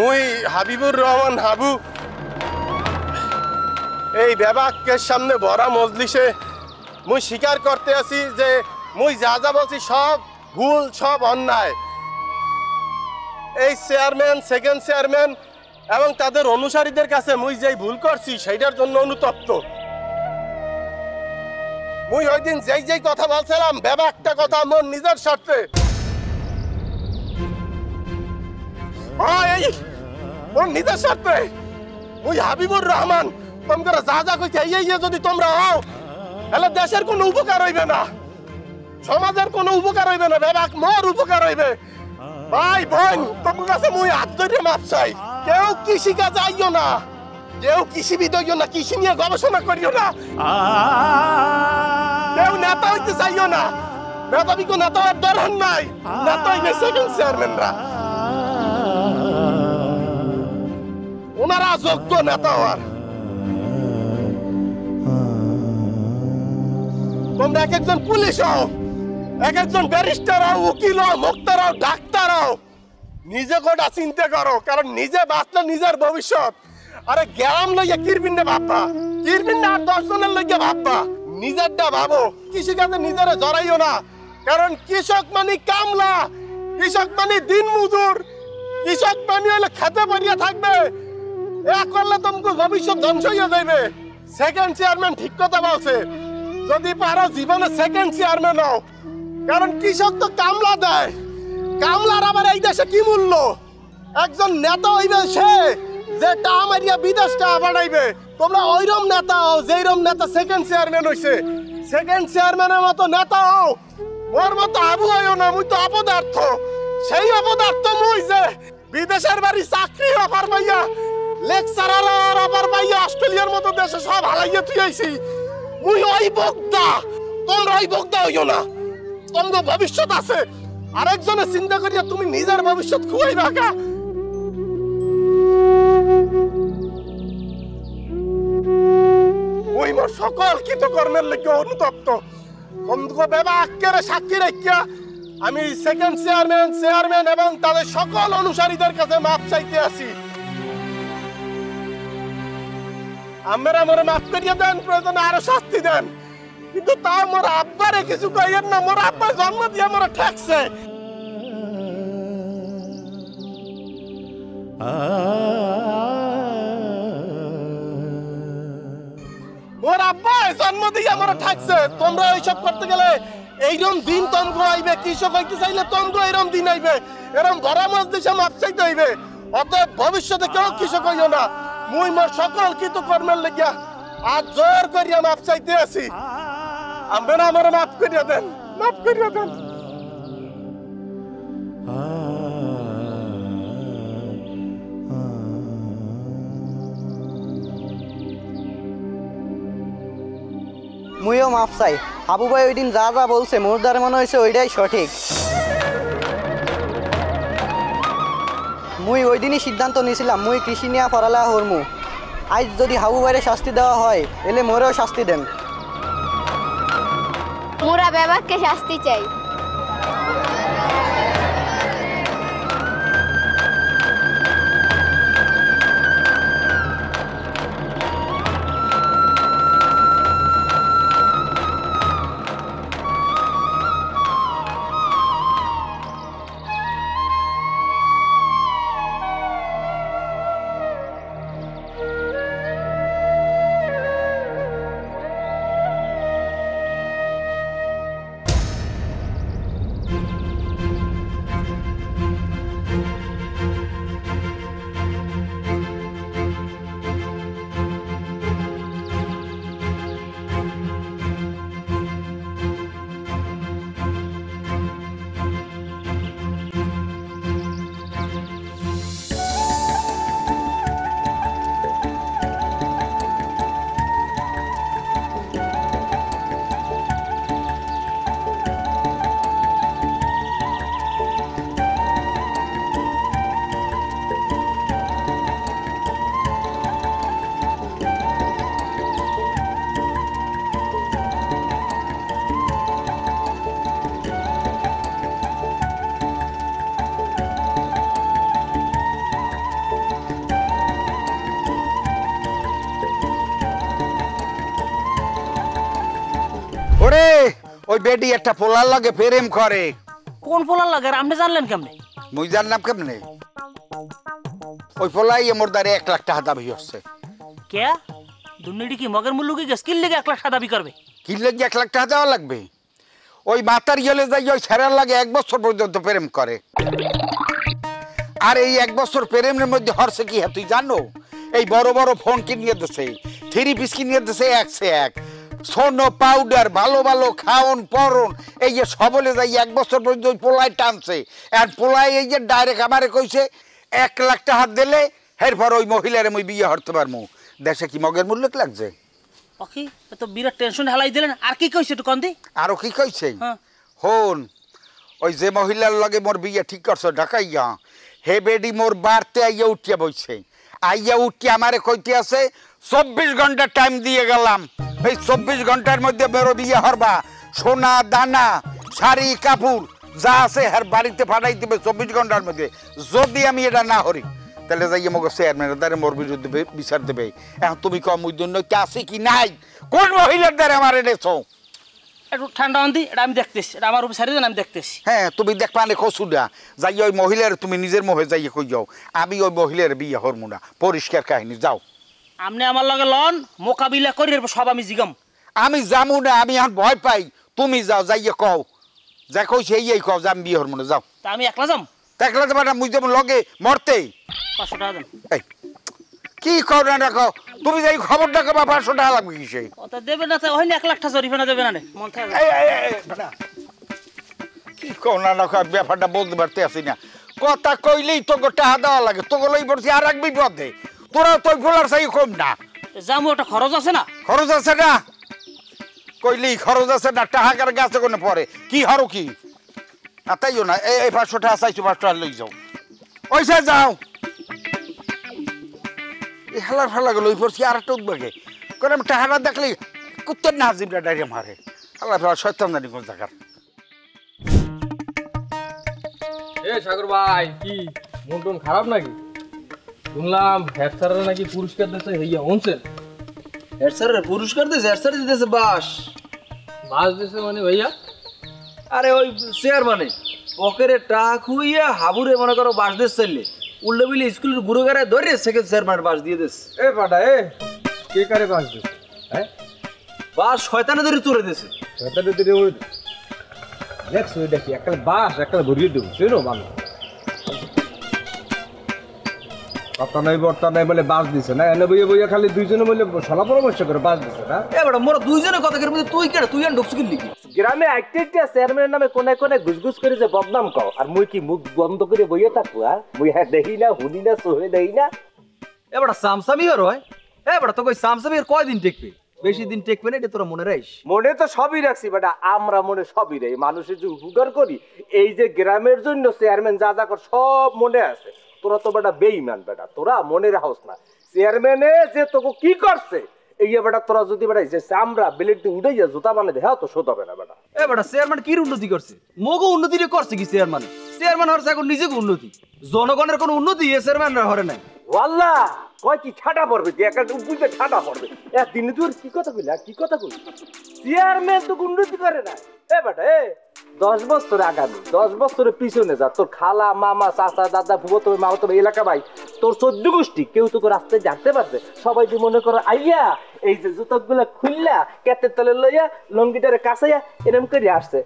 মুই হাবিবুর রহমান হাবু এই বেবাকের সামনে বড় মজলিসে মুই স্বীকার করতে আছি যে মুই যা যা বলছি সব ভুল, সব অন্যায়। এই চেয়ারম্যান, সেকেন্ড চেয়ারম্যান এবং তাদের অনুসারীদের কাছে মুই যেই ভুল করছি সেইটার জন্য অনুতপ্ত। মুই ওই দিন যেই কথা বলছিলাম বেবাকটা কথা মোর নিজের স্বার্থে, মোর নিজের স্বার্থে মুই হাবিবুর রহমান তোমরা যা যা কইছে এই যদি তোমরা হও তাহলে দেশের কোনো উপকার হইবে না, সমাজের কোনো উপকার হইবে না, বেবাক মোর উপকার হইবে। ভাই বোন তোমার কাছে মুই হাত ধরে মাপ চাই। কেউ কৃষি কাজে আইও না, কেউ কৃষিবিদ হইও না, কৃষি নিয়ে গবেষণা করিও না, কেউ নেতা হইতে চাইও না। মেধাবী কোন নেতা হওয়ার দরকার নাই, নেতা হইবে সেকেন্ড চেয়ারম্যানরা, ওনারা যোগ্য নেতা হওয়ার। তোমরা এক একজন পুলিশ হও, এক একজন ব্যারিস্টার হও, উকিল হও, মুক্তার হও, ডাক্তার হও, নিজে কোটা চিন্তা করো, কারণ নিজে বাঁচলে নিজের ভবিষ্যৎ। আরে গ্রাম লইয়া কিরবিন্দে ভাববা, কিরবিন্দে আর 10 জনের লইয়া ভাববা, নিজেরটা ভাবো। কৃষিকাজে নিজেরা জড়াইও না, কারণ কৃষক মানে কামলা, কৃষক মানে দিন মজুর, কৃষক মানে হলে খেতে পারিয়া থাকবে। এ করলে তোমাকে ভবিষ্যৎ ধ্বংস হইয়া যাইবে। সেকেন্ড চেয়ারম্যান ঠিক কথা বলছে, যদি পারো জীবনে সেকেন্ড চেয়ারম্যান হও, কারণ কৃষক তো কামলা দেয়, কামলার আবার এই দেশে কি মূল্য? একজন নেতা হইবে সে যে টা মারিয়া বিদেশ টা বাড়াইবে। তোমরা ওইরকম নেতা হও যেইরকম নেতা সেকেন্ড চেয়ারম্যান হইছে। সেকেন্ড চেয়ারম্যানের মতো নেতা হও, ওর মতো আবু হইও না। মুই তো অপদার্থ, সেই অপদার্থ মুই যে বিদেশের বাড়ি চাকরি অফার পাইয়া, লেকচারার অফার পাইয়া অস্ট্রেলিয়ার মতো দেশে সব হালাইয়া তুই আইছি। মুই ওই বক্তা, তোমরা ওই বক্তা হইও না। তোমরা ভবিষ্যৎ আছে, আরেকজনের চিন্তা করিয়া তুমি নিজের ভবিষ্যৎ খুয়াইবা কা? ওই মোর সকল কৃতকর্মের লেগে অনুতপ্ত। তোমরা বেবাকের সাক্ষী রাখিয়া আমি সেকেন্ড চেয়ারম্যান এবং তাদের সকল অনুসারীদের কাছে মাপ চাইতে আসি। আমরা মোরে মাফ করিয়া দেন, প্রয়োজনে আরো শাস্তি দেন, কিন্তু তাও মোর আব্বারে কিছু কইয়েন না। মোর আব্বা জন্ম দিয়ে মোরে ঠেকছে, মোর আব্বা জন্ম দিয়ে মোরে ঠেকছে। তোমরা এইসব করতে গেলে এইরকম দিন তোমরা আইবে, কৃষক হইতে চাইলে তোমরা এরকম দিন আইবে, এরকম ঘরে মজলিসে মাপ চাইতে হইবে। অতএব ভবিষ্যতে কেউ কৃষক হইও না। মুই মোর সকল কৃতকর্মের লেগিয়া আজ জোর করিয়া মাপ চাইতে আছি। আমরা আমার মাফ করিয়া দেন, মাফ করিয়া দেন। মুইও মাফ চাই। হাবু ভাই ওই দিন যা যা বলছে মোর দ্বারা মনে হয়েছে ওইটাই সঠিক। মুই ওই দিনই সিদ্ধান্ত নিয়েছিলাম মুই কৃষি নিয়ে পড়ালেখা করমু। আজ যদি হাবু ভাইরে শাস্তি দেওয়া হয় এলে মোরেও শাস্তি দেন। মোরা বেবাককে শাস্তি চাই। ওই বেডি একটা পোলার লাগে প্রেম করে। কোন পোলার লাগে আর আপনি জানলেন কেমনে? মুই জানলাম কেমনে? ওই পোলাই মোর দ্বারে 1 লাখ টাকা দাবি হচ্ছে। কে দুর্নীতি কি মগের মূল্য কি স্কিল লেগে 1 লাখ টাকা দাবি করবে? কি লেগে 1 লাখ টাকা দেওয়া লাগবে? ওই মাতার গেলে যাই ওই ছেড়ার লাগে 1 বছর পর্যন্ত প্রেম করে। আর এই 1 বছর প্রেমের মধ্যে হরছে কি তুই জানো? এই বড় বড় ফোন কিনিয়ে দিছে, 3 পিস কিনিয়ে দিছে 1 সে 1, সোনো পাউডার, ভালো ভালো খাওন পরন, এই যে সবলে যাই 1 বছর পর্যন্ত ওই পোলাই টানছে। আর পোলাই এই যে ডাইরেক্ট আমারে কইছে 1 লাখ টাকা দিলে এরপর ওই মহিলারে মুই বিয়ে হতে পারমু। দেশে কি মগের মূল্য লাগছে? ওকে তো বিরাট টেনশন হেলাই দিলেন। আর কি কইছে একটু কন্দি? আরো কি কইছে? হ্যাঁ হন, ওই যে মহিলার লগে মোর বিয়ে ঠিক করছো ঢাকাইয়া, হে বেডি মোর বাড়তে আইয়া উঠিয়া বইছে। আইয়া উঠি আমারে কইতে আছে 24 ঘন্টা টাইম দিয়ে গেলাম, এই 24 ঘন্টার মধ্যে বেরো বিয়ে হরবা। সোনা দানা শাড়ি কাপড় যা আছে আর বাড়িতে পাঠাই দিবে 24 ঘন্টার মধ্যে। যদি আমি এটা না হরি তাহলে যাইয়ে মগ চেয়ারম্যানের দ্বারা মোর বিরুদ্ধে বিচার দেবে। এখন তুমি কম ওই জন্য কি আছে কি নাই? কোন মহিলার দ্বারা আমার এনেছো? একটু ঠান্ডা আনদি, এটা আমি দেখতেছি, এটা আমার উপর সারি দেন, আমি দেখতেছি। হ্যাঁ তুমি দেখবা না কসুডা যাই ওই মহিলার তুমি নিজের মোহে যাইয়ে কই যাও আমি ওই মহিলার বিয়ে হরমু না। পরিষ্কার কাহিনী, যাও। আপনি আমার লগে লন, মোকাবিলা করি সব আমি জিগাম। আমি যামু না, আমি এখন ভয় পাই। তুমি যাও, যাইয়ে কও যা কইছে এই কও যে আমি বিয়ে হরমু না, যাও। তা আমি একলা যাম? দেখলে যাবা না, মুই যাবো লগে মরতে। 500 টাকা দেন। এই কি কও না রাখো, তুমি যাই খবরটা কবা 500 টাকা লাগবে কিসে? ওটা দেবে না, হয় না 1 লাখ টাকা জরিমানা দেবে না রে মন থাকে। কি কও না রাখো, ব্যাপারটা বলতে পারতে আসি না। কথা কইলেই তোকে টাকা দেওয়া লাগে, তোকে লই পড়ছি আর এক বিপদে। তোরা তুই ভোলার চাই কম না। যাবো, ওটা খরচ আছে না? খরচ আছে না কইলেই খরচ আছে না, টাকার গাছে কোনো পরে কি হরো কি? না তাইও না, এই 500 টাকা চাইছো, 500 টাকা লই যাও। ওইসে যাও। এই হেলার ফেলা গেল ওই পড়ছি আর একটা উদ্বেগে করে আমি টাকাটা দেখলে কুত্তের না হাজিবটা ডাইরে মারে। হেলার ফেলা শয়তান জানি কোন জায়গার। এ সাগর ভাই, কি মন টন খারাপ নাকি? শুনলাম হেড স্যারের নাকি পুরস্কার দিয়েছে, হইয়া শুনছেন? হেড স্যারের পুরস্কার দিয়েছে? হেড স্যার দিতেছে বাস। বাস দিয়েছে মানে ভাইয়া? আরে ওই চেয়ারম্যানে পকেটে টাকা খুইয়া হাবুরে মনে করো বাস দিয়ে চাইলে উল্লে বিলে স্কুলের গুরু গাড়ায় ধরে সেকেন্ড চেয়ারম্যানের বাস দিয়ে দিস। এ পাটা এ কে কারে বাস দিয়েছে? হ্যাঁ বাস শয়তানে ধরে চড়ে দিয়েছে। সেটাতে দিলে ওই দেখছো এটা কি একটা বাস একটা ভরিয়ে দেবো সেরো ভালো কথা নাই বর্তা নাই বলে বাস দিছে না? এনে বইয়ে বইয়ে খালি দুইজনে বলে সলা পরামর্শ করে বাস দিছে না? এবার মোরা দুইজনে কথা কেন তুই কেন তুই আর ঢুকছি লিখি গ্রামে আইতে চেয়ারম্যানের নামে কোনে কোনে ঘুসঘুস করে যে বদনাম কও আর মুই কি মুখ বন্ধ করে বইয়ে থাকবো? মুই হ্যাঁ দেখি না, হুনি না, সোহে দেখি না। এবার সামসামি আর হয়। এবার তো কই সামসামি আর কয়দিন টেকবে? বেশি দিন টেকবে না, এটা তোরা মনে রাখিস। মনে তো সবই রাখছি বেটা, আমরা মনে সবই রাখি। মানুষের যে উপকার করি, এই যে গ্রামের জন্য চেয়ারম্যান যা যা কর সব মনে আছে। তোরা তো বেটা বেঈমান বেটা, তোরা মনে রাখস না চেয়ারম্যানে যে তোকে কি করছে। এই বেটা তোরা যদি বেটা যে চামড়া বেলেট উঠে যা জুতা বানিয়ে দেওয়া তো শোধ হবে না বেটা। এ বেটা চেয়ারম্যান কি উন্নতি করছে? মগো উন্নতি করছে কি চেয়ারম্যান? চেয়ারম্যান হচ্ছে এখন নিজেকে উন্নতি, জনগণের কোনো উন্নতি এ চেয়ারম্যান হরে নাই। ওয়াল্লাহ কয় কি ঠাটা পড়বে, একটা উপরে ঠাটা পড়বে। একদিনে তুই কি কথা কইলি, কি কথা কইলি? চেয়ারম্যান তো উন্নতি করে না। এ বেটা 10 বছর আগামী 10 বছরের পিছনে যা, তোর খালা মামা চাচা দাদা ভুবো তোর মা তোর এলাকা ভাই তোর 14 গোষ্ঠী কেউ তোকে রাস্তায় জানতে পারবে? সবাই যে মনে করো আইয়া এই যে জুতোগুলা খুললা কেতের তলে লইয়া লঙ্গিটারে কাছাইয়া এরম করে আসছে,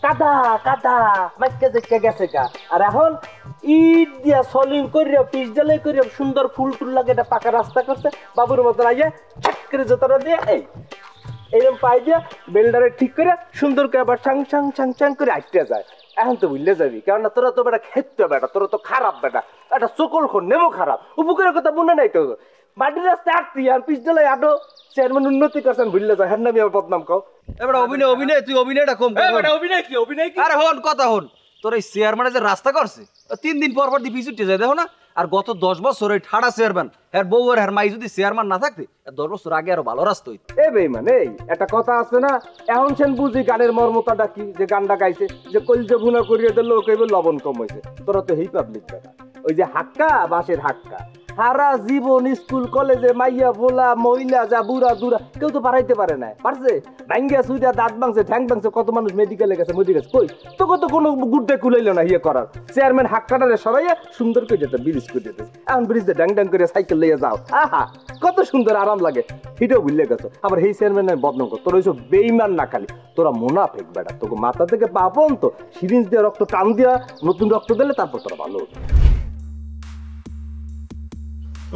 কাদা কাদা মাইকা দেখে গেছে গা। আর এখন ইট দিয়া সলিং করিয়া পিস জ্বালাই করিয়া সুন্দর ফুল টুল লাগে একটা পাকা রাস্তা করছে, বাবুর মতন আইয়া ছাক করে জুতোটা দিয়ে এইরকম পাই দিয়া বেলডারে ঠিক করে সুন্দর করে আবার ছাং ছাং ছাং ছাং করে আটকে যায়। এখন তো বুঝলে যাবি, কেননা তোরা তো বেটা খেতে বেটা, তোরা তো খারাপ বেটা, একটা চকল খোর নেবো খারাপ। উপকারের কথা মনে নাই তো, মাটির রাস্তায় আটতি আর পিস জ্বালাই আটো। চেয়ারম্যান উন্নতি করছেন ভুললে যায়, হ্যাঁ নামি আমার বদনাম কও। এবার অভিনয় অভিনয় তুই অভিনয়টা কম কর। অভিনয় কি অভিনয় কি? আরে হন কথা হন, তোর এই চেয়ারম্যানে যে রাস্তা করছে 3 দিন পর পর দি পিছু উঠে যায় দেখো না। আর গত 10 বছর ওই ঠাড়া চেয়ারম্যান এর বউ আর মাই যদি চেয়ারম্যান না থাকতে 10 বছর আগে আরো ভালো রাস্তা হইতো। এ বেঈমান এই একটা কথা আছে না, এখন সেন বুঝি গানের মর্মতাটা কি, যে গানটা গাইছে যে কলজে ভুনা করিয়ে দিল কইবে লবণ কম হইছে। তোরা তো হেই পাবলিক বেটা, ওই যে হাক্কা বাঁশের হাক্কা সারা জীবন স্কুল কলেজে মাইয়া ভোলা মহিলা যা বুড়া দুরা কেউ তো পারাইতে পারে না, পারছে? ভাঙ্গিয়া সুইটা দাঁত ভাঙছে, ঠ্যাং ভাঙছে, কত মানুষ মেডিকেলে গেছে, কই তোকে তো কোনো গুড্ডে কুলাইলো না ইয়ে করার। চেয়ারম্যান হাক কাটারে সবাই সুন্দর করে যেত, ব্রিজ করে যেত। এখন ব্রিজে ড্যাং ড্যাং করে সাইকেল লইয়া যাও, আহা কত সুন্দর আরাম লাগে। হিটেও ভুললে গেছো, আবার এই চেয়ারম্যানের বদনাম কর। তোর ওইসব বেইমান না খালি, তোরা মুনাফিক বেটা। তোকে মাথা থেকে পা পর্যন্ত সিরিঞ্জ দিয়ে রক্ত টান দিয়া নতুন রক্ত দিলে তারপর তোরা ভালো হবে।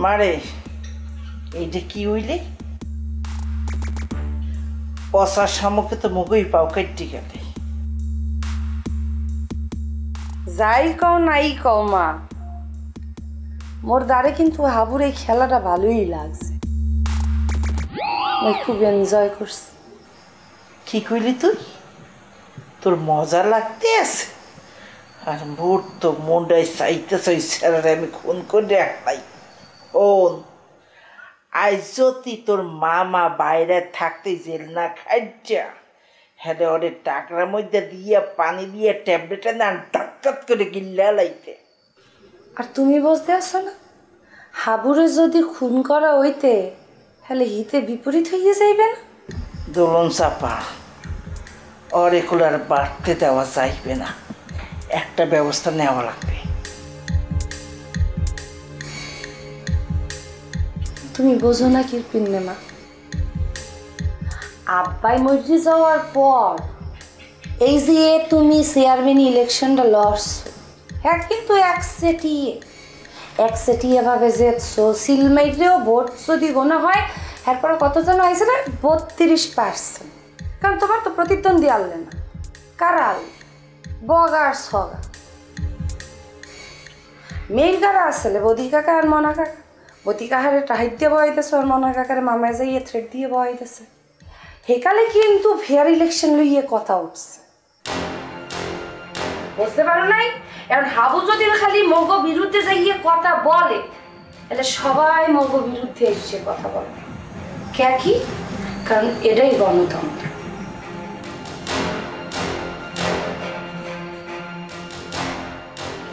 মারে এইটা কি হইলে? পচার সামুখে তো মুখই পাও কাটি কাটে। যাই কও নাই কও মা, মোর দ্বারে কিন্তু হাবুর এই খেলাটা ভালোই লাগছে, আমি খুব এনজয় করছি। কি কইলি তুই? তোর মজা লাগতে আছে? আর মোর তো মনটাই চাইতেছে ওই ছেলেটা আমি খুন করে রাখলাই। ওন আজ যদি তোর মামা বাইরে থাকতে জেল না খাইটা হ্যাঁ ওরে টাকরার মধ্যে দিয়ে পানি দিয়ে ট্যাবলেটে না ডাক্তার করে গিল্লা লাইতে। আর তুমি বুঝতে আসো না, হাবুরে যদি খুন করা হইতে তাহলে হিতে বিপরীত হইয়া যাইবে না? দোলন চাপা ওর এগুলো আর বাড়তে দেওয়া যাইবে না, একটা ব্যবস্থা নেওয়া লাগবে। তুমি বোঝো না কিরপিন্নে মা, আব্বাই মরে যাওয়ার পর এই যে তুমি চেয়ারম্যান ইলেকশনটা লড়ছো, হ্যাঁ কিন্তু একচেটিয়া ভাবে যেছো, সিলমাইরেও ভোট যদি গোনা হয় এরপরে কত যেন হয়েছে না 32%। কারণ তোমার তো প্রতিদ্বন্দ্বী আনলে না, কারা আনলে? বগা আর ছগা। মেয়ের কারা আসলে বদি কাকা আর মনা কাকা। বদি কাহারে টাইট দিয়ে বহাইতেছে আর মনা কাকারে মামায় যাইয়ে থ্রেড দিয়ে বহাইতেছে। হেকালে কিন্তু ফেয়ার ইলেকশন লইয়ে কথা উঠছে, বুঝতে পারো নাই? এখন হাবু যদি খালি মগ বিরুদ্ধে যাইয়ে কথা বলে তাহলে সবাই মগ বিরুদ্ধে এসে কথা বলবে। কে কি? কারণ এটাই গণতন্ত্র।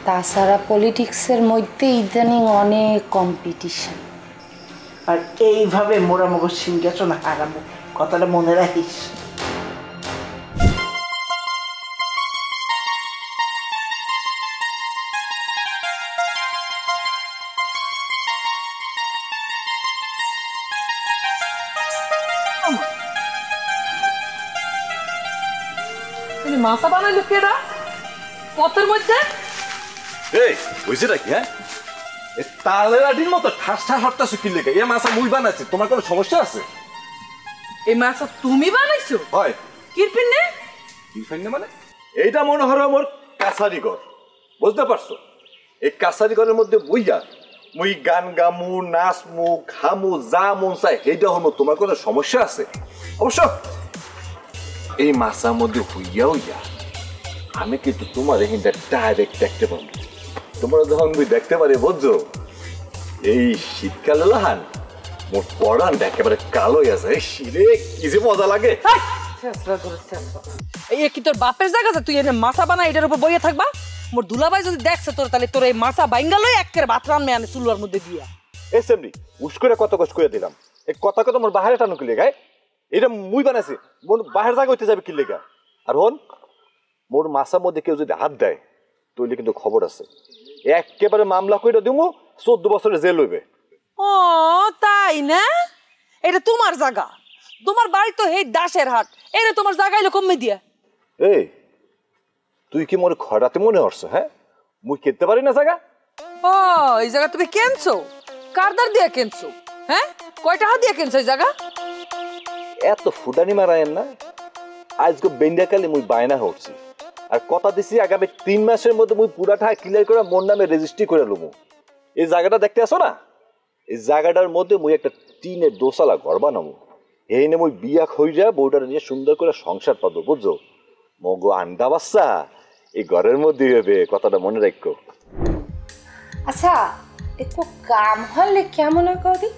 তাছাড়া পলিটিক্সের মধ্যে ইদানিং অনেক কম্পিটিশন। আর এইভাবে মোরামুখ সিংহাসন হারাবো, কথাটা মনে রাখিস। মাছা বানাইলো কেডা পথের মধ্যে? এই হইছে নাকি? হ্যাঁ তালের আটির মতো ঠাস ঠাস হট্টাছে কি লেগে? এ মাছা মুই বানাইছি, তোমার কোনো সমস্যা আছে? এই মাছা তুমি বানাইছো? হয় কিরপিনে? কিরপিনে মানে এইটা মনে হয় মোর কাছারিঘর, বুঝতে পারছো? এই কাছারিঘরের মধ্যে বইয়া মুই গান গামু, নাচমু, খামু, যা মন চাই এইটা হলো। তোমার কোনো সমস্যা আছে? অবশ্য এই মাছার মধ্যে হইয়া হইয়া আমি কিন্তু তোমার এখানটা ডাইরেক্ট দেখতে পাবো। তোমরা যখন মুই দেখতে পারি বুঝছো, এই শীতকালে লাহান মোর পড়ানটা একেবারে কালো হয়ে আছে। শিরে কি যে মজা লাগে। এই কি তোর বাপের জায়গা আছে? তুই এনে মাছা বানা এটার উপর বইয়া থাকবা? মোর দুলাভাই যদি দেখছে তোর, তাহলে তোর এই মাছা বাইঙ্গা লই একের ভাত রান্না আনে চুলার মধ্যে দিয়া। এ সেমনি উস করে কত কষ্ট করে দিলাম। এই কথা কথা মোর বাহিরে টানো কি লেগায়? এটা মুই বানাইছি, মোর বাহির জায়গা হইতে যাবে কি লেগা? আর হন মোর মাছার মধ্যে কেউ যদি হাত দেয় তৈলে কিন্তু খবর আছে, একেবারে মামলা করে দিব, 14 বছরের জেল হইবে। ও তাই না? এটা তোমার জায়গা, তোমার বাড়ি তো এই দাসের হাট, এটা তোমার জায়গা এলো কমে দিয়া। এই তুই কি মোর খরাতে মনে হচ্ছে? হ্যাঁ মুই কেনতে পারি না জায়গা? ও এই জায়গা তুমি কেনছো? কারদার দিয়া কেনছো? হ্যাঁ কয় টাকা দিয়া কেনছো এই জায়গা? এত ফুটানি মারায়েন না। আজকে বেন্ডাকালে মুই বায়না হচ্ছি, আর কথা দিছি আগামী 3 মাসের মধ্যে মুই পুরা টাকা ক্লিয়ার করে মোর নামে রেজিস্ট্রি করে লমু। এই জায়গাটা দেখতে আসো না, এই জায়গাটার মধ্যে মুই একটা টিনের দোসালা ঘর বানাবো। এই নিয়ে মুই বিয়া খইরা বউটার নিয়ে সুন্দর করে সংসার পাবো, বুঝছো? মগো আন্ডা বাচ্চা এই ঘরের মধ্যে হবে, কথাটা মনে রাখো। আচ্ছা একটু কাম হলে কেমন করি?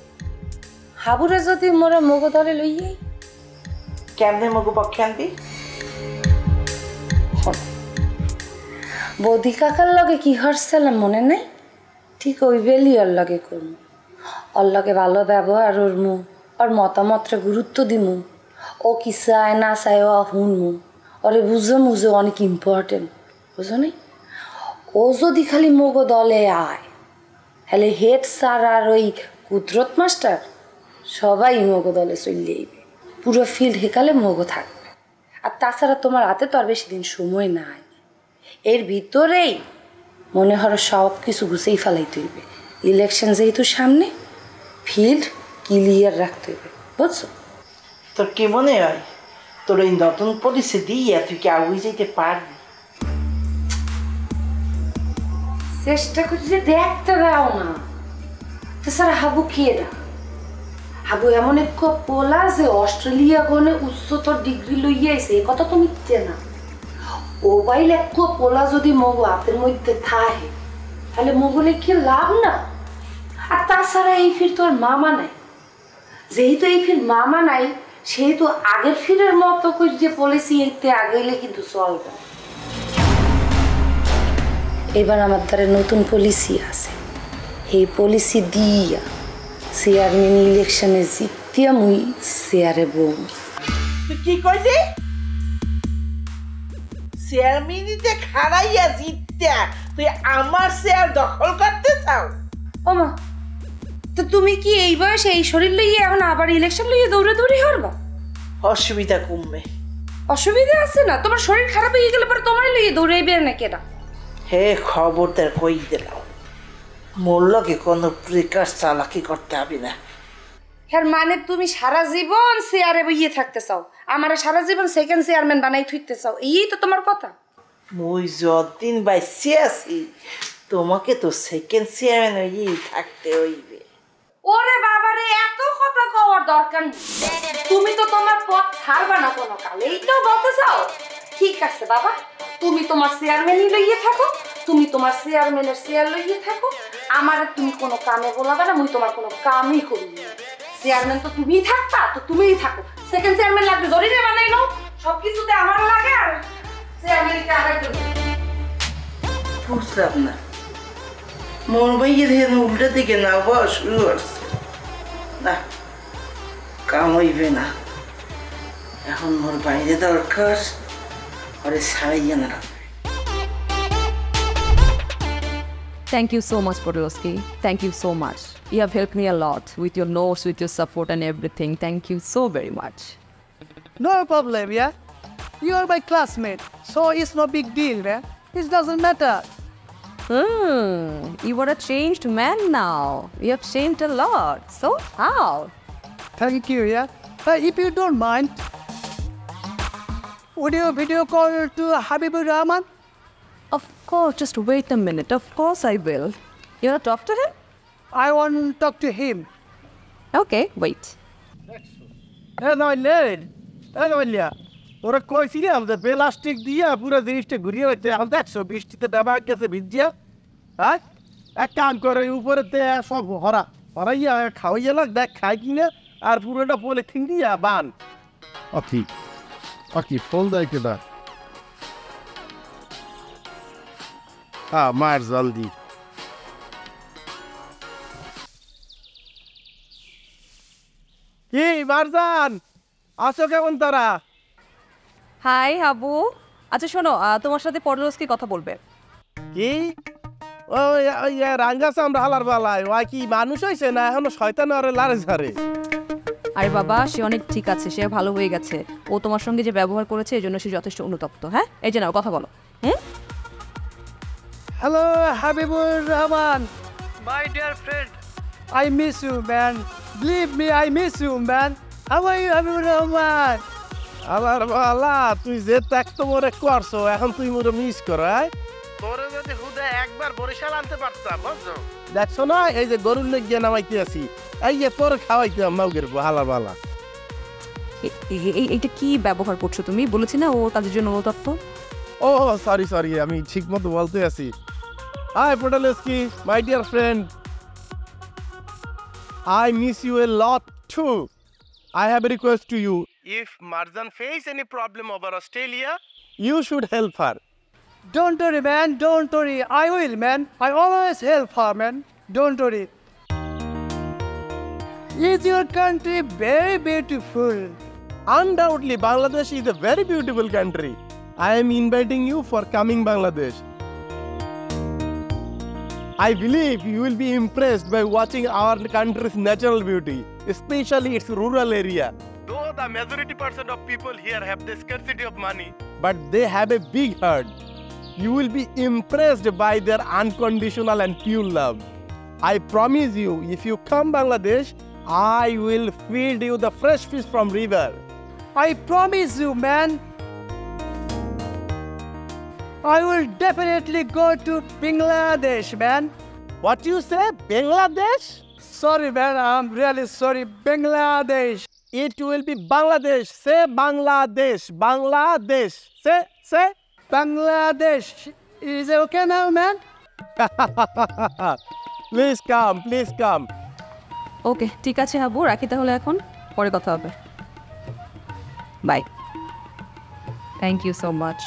হাবুরে যদি মোরা মগ ধরে লইয়াই কেমনে মগু পক্ষে আনবি? বৌদি কাকার লগে কি হরছিলাম মনে নাই? ঠিক ওই বেলি ওর লগে করবো। ওর লগে ভালো ব্যবহার করমু, ওর মতামতটা গুরুত্ব দিমু। ও কি চায় না চায় ও শুনমু, ওরে বুঝমু যে অনেক ইম্পর্টেন্ট, বুঝো নি? ও যদি খালি মগো দলে আয়, হলে হেড স্যার আর ওই কুদরত মাস্টার সবাই মগো দলে চলে আইবে। পুরো ফিল্ড হেকালে মগো থাকবে। আর তাছাড়া তোমার হাতে তো আর বেশি দিন সময় নাই। এর ভিতরেই মনে হলো সব কিছু গুছেই ফেলাইতে হইবে। ইলেকশন যেহেতু সামনে, ফিল্ড ক্লিয়ার রাখতে হইবে, বুঝছো? তোর কি মনে হয় তোর এই নতুন পলিসি দিয়ে তুই কি আগুয়ে যেতে পারবি? চেষ্টা করছে দেখতে দাও না। তাছাড়া হাবু কি এটা? হাবু এমন এক পোলা যে অস্ট্রেলিয়া গনে উচ্চতর ডিগ্রি লইয়া আইছে, এ কথা তো মিথ্যে না। মোবাইল এক পোলা যদি মগু হাতের মধ্যে থাকে তাহলে মগুলে কি লাভ না? আর তাছাড়া এই ফির তোর মামা নাই, যেহেতু এই ফির মামা নাই সেহেতু আগের ফিরের মতো করে যে পলিসি এতে আগেইলে কিন্তু চলবে। এবার আমার দ্বারা নতুন পলিসি আছে, এই পলিসি দিয়া চেয়ারম্যান ইলেকশনে জিতিয়া মুই চেয়ারে বউ। তুই কি কইলি? চেয়ারম্যানিতে খাড়াইয়া জিততা তুই আমার চেয়ার দখল করতে চাও? ওমা, তো তুমি কি এই বয়সে এই শরীর লইয়ে এখন আবার ইলেকশন লইয়ে দৌড়াদৌড়ি করবা? অসুবিধা কমবে। অসুবিধা আছে না? তোমার শরীর খারাপ হয়ে গেলে পরে তোমার লইয়ে দৌড়াইবে না কেটা? হে খবরদার কই দিলাম, মোল্লাকে কোনো প্রিকার চালাকি করতে হবে না। হ্যাঁ, মানে তুমি সারা জীবন চেয়ারে বইয়ে থাকতে চাও, আমার সারা জীবন সেকেন্ড চেয়ারম্যান বানাই থুইতে চাও, এই তো তোমার কথা? মুই যতদিন বাইসে আছি তোমাকে তো সেকেন্ড চেয়ারম্যান হয়েই থাকতে হইবে। ওরে বাবারে, এত কথা কওয়ার দরকার নেই। তুমি তো তোমার পথ ছাড়বা না কোনো কালে, এই তো বলতে চাও? ঠিক আছে বাবা, তুমি তোমার চেয়ারম্যানই লইয়ে থাকো, তুমি তোমার চেয়ারম্যানের চেয়ার লইয়ে থাকো। আমার তুমি কোনো কামে বলাবে না, মুই তোমার কোনো কামই করি না। চেয়ারম্যান তো তুমিই থাকতা, তো তুমিই থাকো। সেকেন্ড চেয়ারম্যান লাগবে জরিরে বানাই নাও, সবকিছুতে আমার লাগে আর চেয়ারম্যানকে আগাই দেবো। বুঝলাম না, মোর ভাইয়ে দেখেন উল্টা দিকে না হওয়া শুরু করছে। না, কাম হইবে না। এখন মোর বাইরে দরকার, ওরে ছাড়াইয়া না। Thank you so much, Podolsky. Thank you so much. You have helped me a lot with your notes, with your support and everything. Thank you so very much. No problem, yeah? You are my classmate, so it's no big deal, man. It doesn't matter. You are a changed man now. You have changed a lot. So how? Thank you, yeah? But if you don't mind, would you video call to Habibur Rahman? Of course, just wait a minute. Of course I will. You want to talk to him? I want to talk to him. Okay, wait. ওরা কইছিলাম যে plastic দিয়া পুরো জিনিসটা ঘুরিয়ে হচ্ছে, এখন দেখছো বৃষ্টিতে ডাবা গেছে ভিজিয়া। হ্যাঁ, এক কাম করে উপরেতে সব হরাইয়া খাওয়াইয়া লাগ, দেখ খাই কিনা, আর পুরোটা পলিথিন দিয়া বান। Aqui, ফোন দেয় কেটা? হ্যাঁ, মায়ের জলদি। কি মারজান, আছো কেমন তারা? হাই হাবু। আচ্ছা শোনো, তোমার সাথে পডলস্কি কথা বলবে। কি ওই রাঙ্গা চামড়া হালার বালায় ওই কি মানুষ হয়েছে না এখনো শয়তান আরে লারে ঝারে? আরে বাবা, সে অনেক ঠিক আছে, সে ভালো হয়ে গেছে। ও তোমার সঙ্গে যে ব্যবহার করেছে এই জন্য সে যথেষ্ট অনুতপ্ত। হ্যাঁ, এই যে নাও কথা বলো। Hello, Habibur Rahman. My dear friend, I miss you, man. Believe me, I miss you, man. How are you, Habibur Rahman? আবার বালা, তুই যে ত্যাক্ত মোরে করছো, এখন তুই মোরে মিস কর। তোরে যদি হুদে একবার বরিশাল আনতে পারতাম, বুঝছো? দেখছো না এই যে গরুর লেগ গিয়ে নামাইতে আছি, এই যে তোর খাওয়াইতে মাউগের হালা বালা। এইটা কি ব্যবহার করছো তুমি? বলেছি না ও কাজের জন্য অনুতপ্ত। ও সরি, আমি ঠিক মতো বলতে আছি। Hi Podolsky, my dear friend. I miss you a lot too. I have a request to you. If Marjan face any problem over Australia, you should help her. Don't worry, man. Don't worry. I will, man. I always help her, man. Don't worry. Is your country very beautiful? Undoubtedly, Bangladesh is a very beautiful country. I am inviting you for coming Bangladesh. I believe you will be impressed by watching our country's natural beauty, especially its rural area. Though the majority percent of people here have the scarcity of money, but they have a big heart. You will be impressed by their unconditional and pure love. I promise you, if you come Bangladesh, I will feed you the fresh fish from river. I promise you, man. I will definitely go to Bangladesh, man. What you say, Bangladesh? Sorry, man. I'm really sorry. Bangladesh. It will be Bangladesh. Say Bangladesh. Bangladesh. Say. Bangladesh. Is it okay now, man? Please come, please come. Okay ঠিক আছে হাবু, রাখি তাহলে এখন, পরে কথা হবে। Bye. Thank you so much.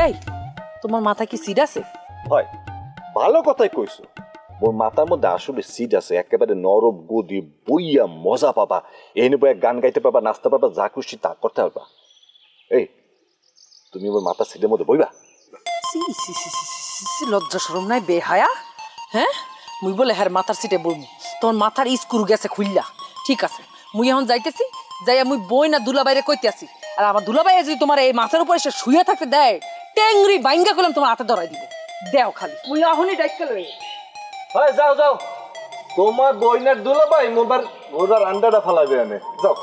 এই তোমার মাথা কি সিড আছে? হয়, ভালো কথাই কইছো। মোর মাথার মধ্যে আসলে সিট আছে, একেবারে নরম গদি বইয়া মজা পাবা, এনে বইয়া গান গাইতে পারবা, নাচতে পারবা, যা খুশি তা করতে পারবা। এই তুমি ওর মাথা সিটের মধ্যে বইবা? লজ্জা শরম নাই বেহায়া? হ্যাঁ, মুই বলে হ্যাঁ মাথার সিটে বইমু, তোমার মাথার স্ক্রু গেছে খুললা। ঠিক আছে, মুই এখন যাইতেছি, যাইয়া মুই বই না দুলাবাইরে কইতে আসি। আর আমার দুলাবাইয়া যদি তোমার এই মাথার উপরে সে শুয়ে থাকতে দেয়, টেংরি বাইঙ্গা করলাম তোমার হাতে ধরাই দিব। দেও খালি, মুই এখনই ডাইকা লই। হয় যাও যাও, তোমার বইনার দুলাভাই মোবার আন্ডাটা ফালাবে এনে যাও,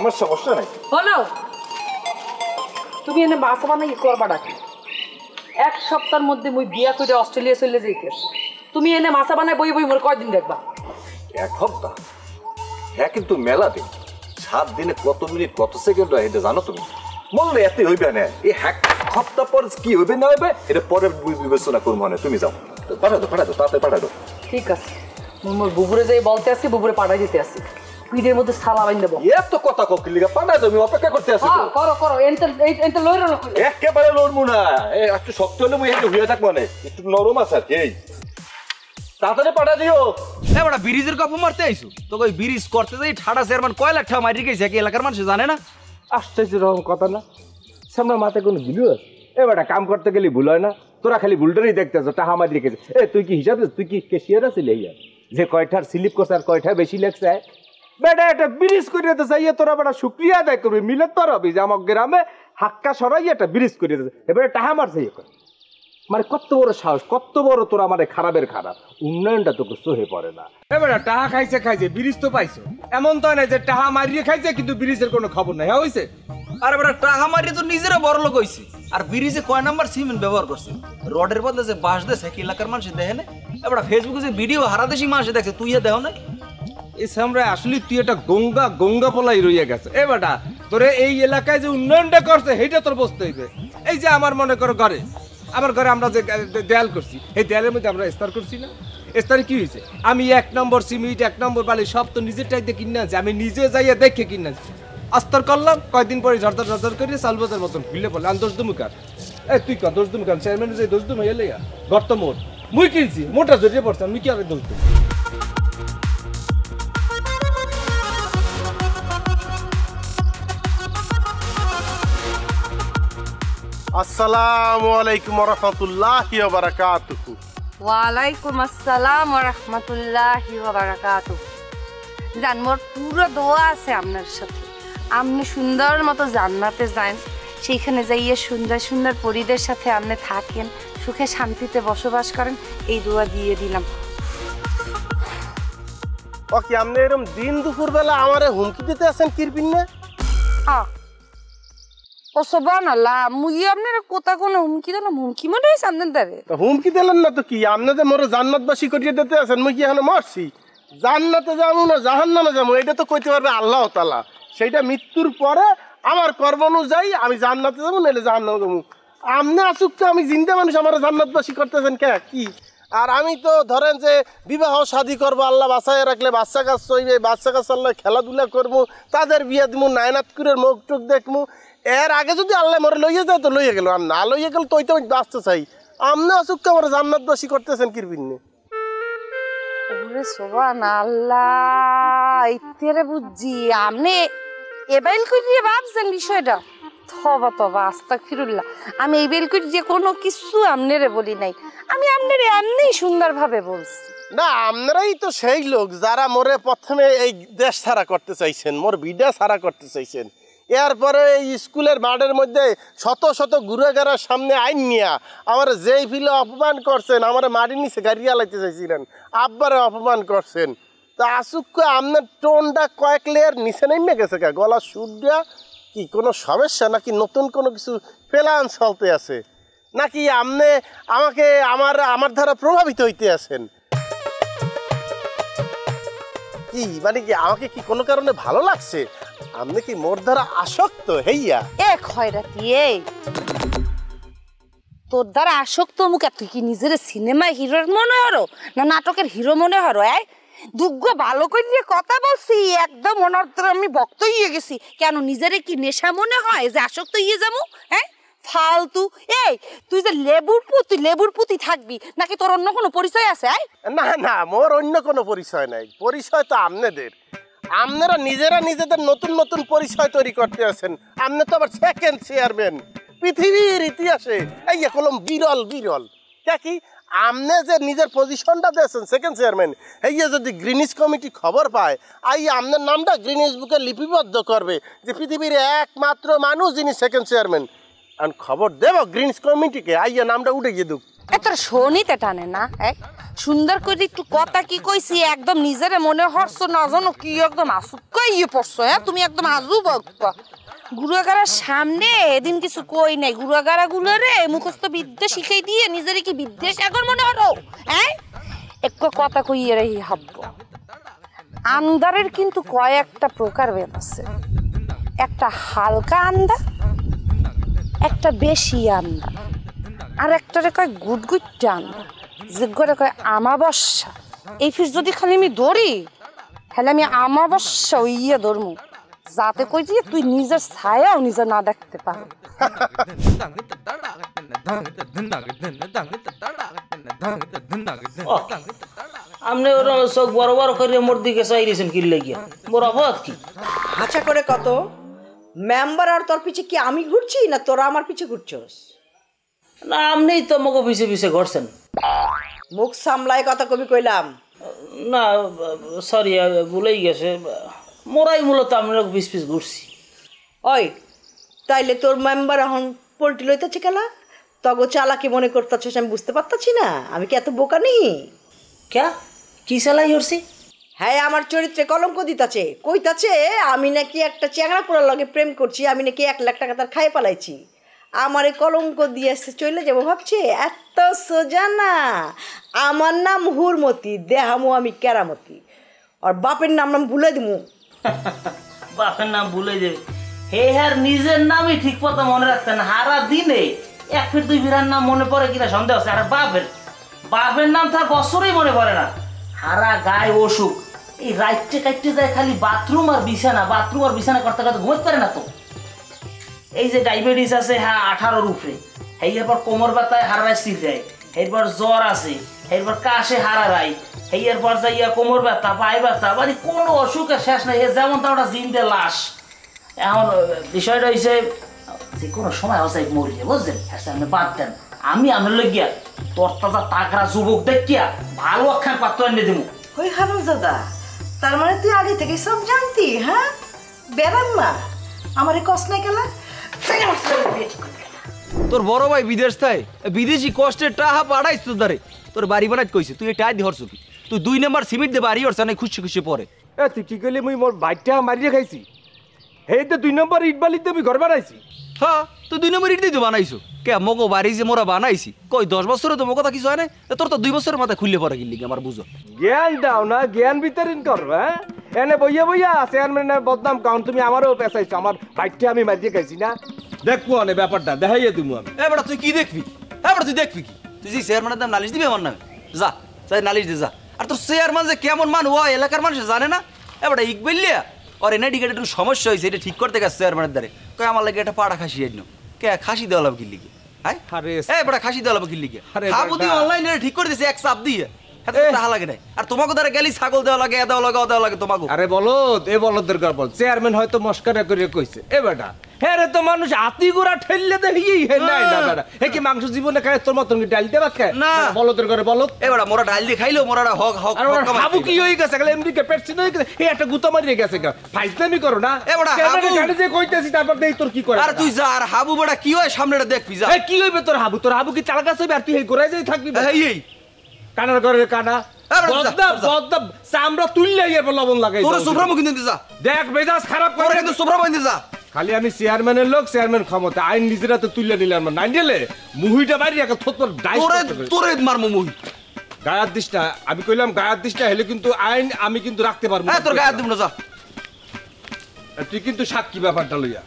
আমার সমস্যা নাই। হলো তুমি এনে মাছ বানাই করবা ডাকি, এক সপ্তাহের মধ্যে মুই বিয়া করে অস্ট্রেলিয়া চলে যাইতেছি। তুমি এনে মাছা বানাই বই বই মোর কয়দিন দেখবা? এক সপ্তাহ? হ্যাঁ, কিন্তু মেলা দিন, 7 দিনে কত মিনিট কত সেকেন্ড হয় এটা জানো তুমি? বললে এতে হইবে না, এই এক সপ্তাহ পর কি হইবে না হইবে এটা পরে বিবেচনা করবো। মানে তুমি যাও, পাঠাও তাড়াতাড়ি পাঠাও। ঠিক আছে, মোর বুবুরে যাই বলতে আসি, বুবুরে পাঠাই দিতে আসি, পিঠের মধ্যে সালা বাইন দেবো। এত কথা ককিলিগা পাঠাই তুমি অপেক্ষা করতে আসি। করো এনতে লইরো না, একেবারে লড়বো না, একটু শক্ত হলে মুই একটু হয়ে থাকবো, মানে একটু নরম আছে আর কি। তাড়াতাড়ি পাঠা দিও। এবারে ব্রিজের গপ মারতে আইছো তো, ওই ব্রিজ করতে যাই ঠাডা চেয়ারম্যান কয় লাখ টাকা মারি গেছে, কি এলাকার মানুষ জানে না? আশ্চর্য রকম কথা না, সামনে মাথায় কোনো গিলু আছে? এবারটা কাম করতে গেলে ভুল হয় না, তোরা খালি ভুলটারই দেখতেছ, টাকা মারি রেখেছে। তুই কি হিসাবে, তুই কি কেশিয়ার আছিলি যে কয়টার স্লিপ করছে আর কয়টা বেশি লেগছে? বেটা এটা ব্রিজ করে দিতে চাইয়ে তোরা বেটা শুক্রিয়া আদায় করবি, মিলে তোর হবি যে আমার গ্রামে হাক্কা সরাই একটা ব্রিজ করে দিতে, এবারে টাকা মারছে ইয়ে করে। মানে কত বড় সাহস, কত বড় তোরা মানে খারাপের খারাপ, উন্নয়নটা তোকে সহে পড়ে না। এবারে টাকা খাইছে ব্রিজ তো পাইছো, এমন তো না যে টাকা মারিয়ে খাইছে কিন্তু ব্রিজের কোনো খবর নাই। হ্যাঁ হয়েছে, আর এবারে টাকা মারিয়ে তো নিজেরা বড় লোক হইছে। আর ব্রিজে কয় নাম্বার সিমেন্ট ব্যবহার করছে, রডের বদলে যে বাঁশ দেয় কি এলাকার মানুষ দেখে না? এবার ফেসবুকে যে ভিডিও হারাদেশি মানুষ দেখছে, তুই দেখো না? এই সামনে আসলে তুই একটা গঙ্গা পলাই রইয়া গেছে। এ বেটা তোরে এই এলাকায় যে উন্নয়নটা করছে সেইটা তোর বুঝতে হইবে। এই যে আমার মনে করো আমার ঘরে আমরা যে দেয়াল করছি, এই দেয়ালের মধ্যে আমরা স্তর করছি না, স্তরে কি হয়েছে? আমি 1 নম্বর সিমেন্ট 1 নম্বর বালি সব তো নিজের টাইতে কিনে আনছি, আমি নিজে যাইয়া দেখে কিনে আনছি, আস্তর করলাম, কয়দিন পরে ঝরঝর করে সালবাজার মতন খুলে পড়লে আমি দোষ দুমুকার। তুই ক দোষ দুমুকার চেয়ারম্যান যে দোষ দুম হইলে গর্ত মোট মুই কিনছি, মোটা জড়িয়ে পড়ছে, আমি কি আর দোষ দুম? আসসালামু আলাইকুম ওয়া রাহমাতুল্লাহি ওয়া বারাকাতুহু। ওয়ালাইকুম আসসালাম ওয়া রাহমাতুল্লাহি ওয়া বারাকাতুহু। জান মোর পুরো দোয়া আছে আপনার সাথে, আপনি সুন্দর মতো জান্নাতে যান, সেইখানে যাইয়ে সুন্দর সুন্দর পরিদের সাথে আপনি থাকেন, সুখে শান্তিতে বসবাস করেন, এই দোয়া দিয়ে দিলাম। ও কি আপনি এরকম দিন দুপুর বেলা আমারে হুমকি দিতে আছেন কিরপিন না? ও সুবহানাল্লাহ, মুই আপনার কথা কোনো হুমকি দিলাম? হুমকি মনে হয়েছে আপনার দ্বারে? হুমকি দিলেন না তো কি, আপনি যে মোরে জান্নাতবাসী করিয়ে দিতে আছেন, মুই কি এখন মরছি? জান্নাতে যাবো না জাহান্নামে যাবো এটা তো কইতে পারবে আল্লাহ তাআলা। সেইটা মৃত্যুর পরে আমার কর্ম অনুযায়ী আমি জান্নাতে যাবো নাহলে জাহান্নামে যাবো। আপনি আসুক তো, আমি জিন্দা মানুষ, আমার জান্নাতবাসী করতেছেন কে? কি আর আমি তো ধরেন যে বিবাহ শাদী করবো, আল্লাহ বাঁচায় রাখলে বাচ্চা কাজ চইবে, বাচ্চা কাজ আল্লাহ খেলাধুলা করবো, তাদের বিয়ে দিমু, নায়নাতকুরের মুখ টুক দেখমু। এর আগে যদি আল্লাহ মরে লইয়ে যায় তো লইয়ে গেল, আর না লইয়ে গেল তো আমি বাঁচতে চাই। আমনে অসুখ আমার জান্নাতবাসী করতেছেন কিরবিনে। ওরে সুবহানাল্লাহ, ইত্তেরে বুঝছি আপনি এবাইল কইরে ভাবছেন বিষয়টা। তবা তবা আস্তাগফিরুল্লাহ, আমি এবাইল কইরে যে কোনো কিছু আমনেরে বলি নাই, আমি আমনেরে এমনি সুন্দরভাবে বলছি। না আপনারাই তো সেই লোক যারা মোরে প্রথমে এই দেশ ছাড়া করতে চাইছেন, মোর বিডা ছাড়া করতে চাইছেন। এরপরে এই স্কুলের মাঠের মধ্যে শত শত গুড়াগাড়ার সামনে আইন নিয়া আমার যেই ফিলে অপমান করছেন, আমার মাটির নিচে গাড়ি আলাইতে চাইছিলেন, আব্বারে অপমান করছেন। তা আসুক আপনার টোনটা কয়েক লেয়ার নিচে নেমে গেছে কা, গলার সুরটা কি কোনো সমস্যা নাকি নতুন কোনো কিছু প্ল্যান চলতে আছে নাকি আপনি আমাকে আমার দ্বারা প্রভাবিত হইতে আছেন? কি মানে কি আমাকে কি কোনো কারণে ভালো লাগছে? আপনি কি মোর দ্বারা আসক্ত হইয়া? এ খয়রাতি, এই তোর দ্বারা আসক্ত মুখে তুই কি নিজের সিনেমায় হিরোর মনে হরো না নাটকের হিরো মনে হরো? দুগ্গ ভালো করে কথা বলছি, একদম ওনার আমি ভক্ত হয়ে গেছি। কেন নিজেরে কি নেশা মনে হয় যে আসক্ত হয়ে যাবো? ফালতু। এই তুই যে লেবুর পুতি থাকবি নাকি তোর অন্য কোনো পরিচয় আছে? না না, মোর অন্য কোনো পরিচয় নাই, পরিচয় তো আপনাদের। আপনারা নিজেদের নতুন নতুন পরিচয় তৈরি করতে আছেন। আপনি তো আবার সেকেন্ড চেয়ারম্যান পৃথিবীর ইতিহাসে, এই কলম বিরল বিরল। কি আপনি যে নিজের পজিশনটা দিয়েছেন সেকেন্ড চেয়ারম্যান, এই যদি গ্রিনিজ কমিটি খবর পায়, আপনার নামটা গ্রিনিজ বুকে লিপিবদ্ধ করবে যে পৃথিবীর একমাত্র মানুষ যিনি সেকেন্ড চেয়ারম্যান। আর খবর দেব গ্রিনিজ কমিটিকে, নামটা উঠে গিয়ে দুঃখ। তোর শোনিতে টানে না? সুন্দর করে একটু কথা কি কইছি, একদম নিজের মনে হরছো না জানো কি একদম আসুকাই পড়ছো। তুমি একদম আজুব। গুড়াগাড়ার সামনে এদিন কিছু কই নাই, গুড়াগাড়া গুলোরে মুখস্থ বিদ্যা শিখাই দিয়ে নিজের কি বিদ্যাসাগর মনে হলো? একটু কথা কইয়ে রেহি হাব্ব। আন্দারের কিন্তু কয়েকটা প্রকার ভেদ আছে। একটা হালকা আন্দা, একটা বেশি আন্দা, আর একটারে কয় গুটগুটটা আন্দা, যেগুলো কয় আমাবস্যা। এই ফিস যদি খালি আমি ধরি তাহলে আমি আমাবস্যা ইয়ে ধরমু, যাতে কই দিয়ে তুই নিজের ছায়াও নিজে না দেখতে পারো। আপনি ওর চোখ বড় বড় করে মোর দিকে চাইছেন কি লাগিয়া? মোর অপরাধ কি? আচ্ছা করে কত মেম্বার আর তোর পিছে কি আমি ঘুরছি না তোরা আমার পিছে ঘুরছস? না আপনিই তো মগো পিছে পিছে ঘুরছেন। মুখ সামলায় কথা কবি কইলাম না, সরি ভুলেই গেছে। মোরাই মূলত আমরা পিছ পিছ ঘুরছি। ওই তাইলে তোর মেম্বার এখন পোল্ট্রি লইতেছে খেলা, তগো চালাকি মনে করতেছিস আমি বুঝতে পারতাছি না? আমি কি এত বোকা নেই? কে কি চালাই করছি? হ্যাঁ আমার চরিত্রে কলঙ্ক দিতাছে, কইতাছে আমি নাকি একটা চ্যাংড়া পোড়ার লগে প্রেম করছি, আমি নাকি 1 লাখ টাকা তার খাই পালাইছি। আমারে কলঙ্ক দিয়েছে চলে যাবো ভাবছে? এত সোজা না। আমার নাম হুরমতি, দেহামু আমি কেরামতি। আর বাপের নাম ভুলে দিমু। বাপের নাম ভুলে যাবে? হে হ্যাঁ নিজের নামই ঠিক মতো মনে রাখতেন। হারা দিনে 1 ফিট 2 ফিরার নাম মনে পড়ে কিনা সন্দেহ আছে। আর বাপের নাম তার বছরই মনে পড়ে না। হারা গায়ে অসুখ, এই রাইটে কাটতে যায় খালি বাথরুম আর বিছানা করতে করতে ঘুমাতে পারে না তো। এই যে ডায়াবেটিস আছে হ্যাঁ 18-র উপরে, এরপর কোমর ব্যথায় হারায় সির দেয়, এরপর জ্বর আছে, এরপর কাশে হারায়, এরপর যাইয়া কোমর ব্যথা, পায়ে ব্যথা, মানে কোনো অসুখের শেষ নাই। যেমন তা ওটা জিন্দে লাশ। এখন বিষয়টা হয়েছে যে কোনো সময় অসাই মরিয়ে বুঝলেন, আপনি বাদ দেন। আমি লইয়া তোর তাজা তাগড়া যুবক দেখিয়া ভালো একখান পাত্র এনে দেবো। ওই হারুন দাদা, তার মানে তুই আগে থেকে সব জানতি? হ্যাঁ বেড়াম্মা আমার কষ্ট নাই গেলা। তোর বড় ভাই বিদেশ থাই, বিদেশি কষ্টের টাহা পাড়াইছ তোর দ্বারে। তোর বাড়ি বানাইতে কইছে, তুই টাই দি হরছ কি? তুই 2 নাম্বার সিমেন্ট দিয়ে বাড়ি হরছ না খুশি খুশি পরে। তুই কি কইলি মুই মোর বাইকটা মারিয়ে খাইছি? এই তো 2 নম্বর ইট বালিতে আমি ঘর বানাইছি। হ্যাঁ তুই 2 নম্বর ইট দিয়ে তো বানাইছো কে? মগো বাড়ি যে মোরা বানাইছি কই 10 বছরে তো মগো কথা কিছু হয় না? তোর তো 2 বছরের মাথায় খুললে পরে গেলি আমার বুঝো। জ্ঞান দাও না, জ্ঞান বিতরণ কর। হ্যাঁ এনে বইয়া চেয়ারম্যানের বদনাম কারণ তুমি আমারও পেছাইছো। আমার বাইকটা আমি মারিয়ে খাইছি না? দেখবো ব্যাপারটা দেখাইয়ে তুমি। আমি এবার তুই কি দেখবি? এবার তুই দেখবি কি? তুই যে চেয়ারম্যানের নাম নালিশ দিবি আমার নামে? যা যাই নালিশ দে যা। আর তোর চেয়ারম্যান যে কেমন মানুষ হয় এলাকার মানুষ জানে না। এবার ইকবাইলিয়া ওর এনআইডিকেট একটু সমস্যা হয়েছে, এটা ঠিক করতে গেছে চেয়ারম্যানের দ্বারে। কয় আমার লাগে একটা পাড়া খাসি আইন। কে খাসি দেওয়া লাগবে কি লিগে? হ্যাঁ বড় খাসি দেওয়া লাগবে কি লিগে? হাবু দিয়ে অনলাইনে ঠিক করে দিয়েছে এক চাপ দিয়ে। টাকা লাগে নাই। আর তোমাকে দ্বারা গেলি ছাগল দেওয়া লাগে, দেওয়া লাগে, দেওয়া লাগে তোমাকে। আরে বলদ, এ বলদের গল্প চেয়ারম্যান হয়তো মস্কারা করে কইছে। এ বেটা হ্যাঁ রে, তো মানুষ হাতি গোড়া ঠেললে দেখিয়েই হে নাই না বেটা। হে কি মাংস জীবনে খায় তোর মতন ডাল দিয়ে ভাত খায় না? বলদের ঘরে বলদ। এ বেটা মোরা ডাল দিয়ে খাইলো, মোরা হক হক। আর হাবু কি হয়ে গেছে? গেলে এমডি কে পেটছিন হয়ে গেছে। এই একটা গুতা মারিয়ে গেছে গা। ফাইজলামি করো না। এ বেটা হাবু গাড়ি যে কইতেছি তারপর দেই তোর কি করে। আর তুই যা। আর হাবু বেটা কি হয় সামনেটা দেখবি যা। এ কি হইবে তোর হাবু? তোর হাবু কি চালাকাস হইবে? আর তুই এই গোড়ায় যাই থাকবি? এই কানার ঘরে কানা চামড়া তুললে এরপর লবণ লাগাই তোর সুপ্রামো কিন্তু যা। দেখ মেজাজ খারাপ করে কিন্তু সুপ্রামো কিন্তু যা। খালি আমি চেয়ারম্যানের লোক, চেয়ারম্যান ক্ষমতা, আইন নিজেরা তো তুললে নিলাম না। নাই দিলে মুহিটা বাইরে একটা থোতর ডাইস তোরে মারমু মুহি। গায়ার দিস না, আমি কইলাম গায়ার দিস না, হলে কিন্তু আইন আমি কিন্তু রাখতে পারবো না। তোর গায়ার দিব না যা। তুই কিন্তু সাক্ষী ব্যাপারটা লইয়া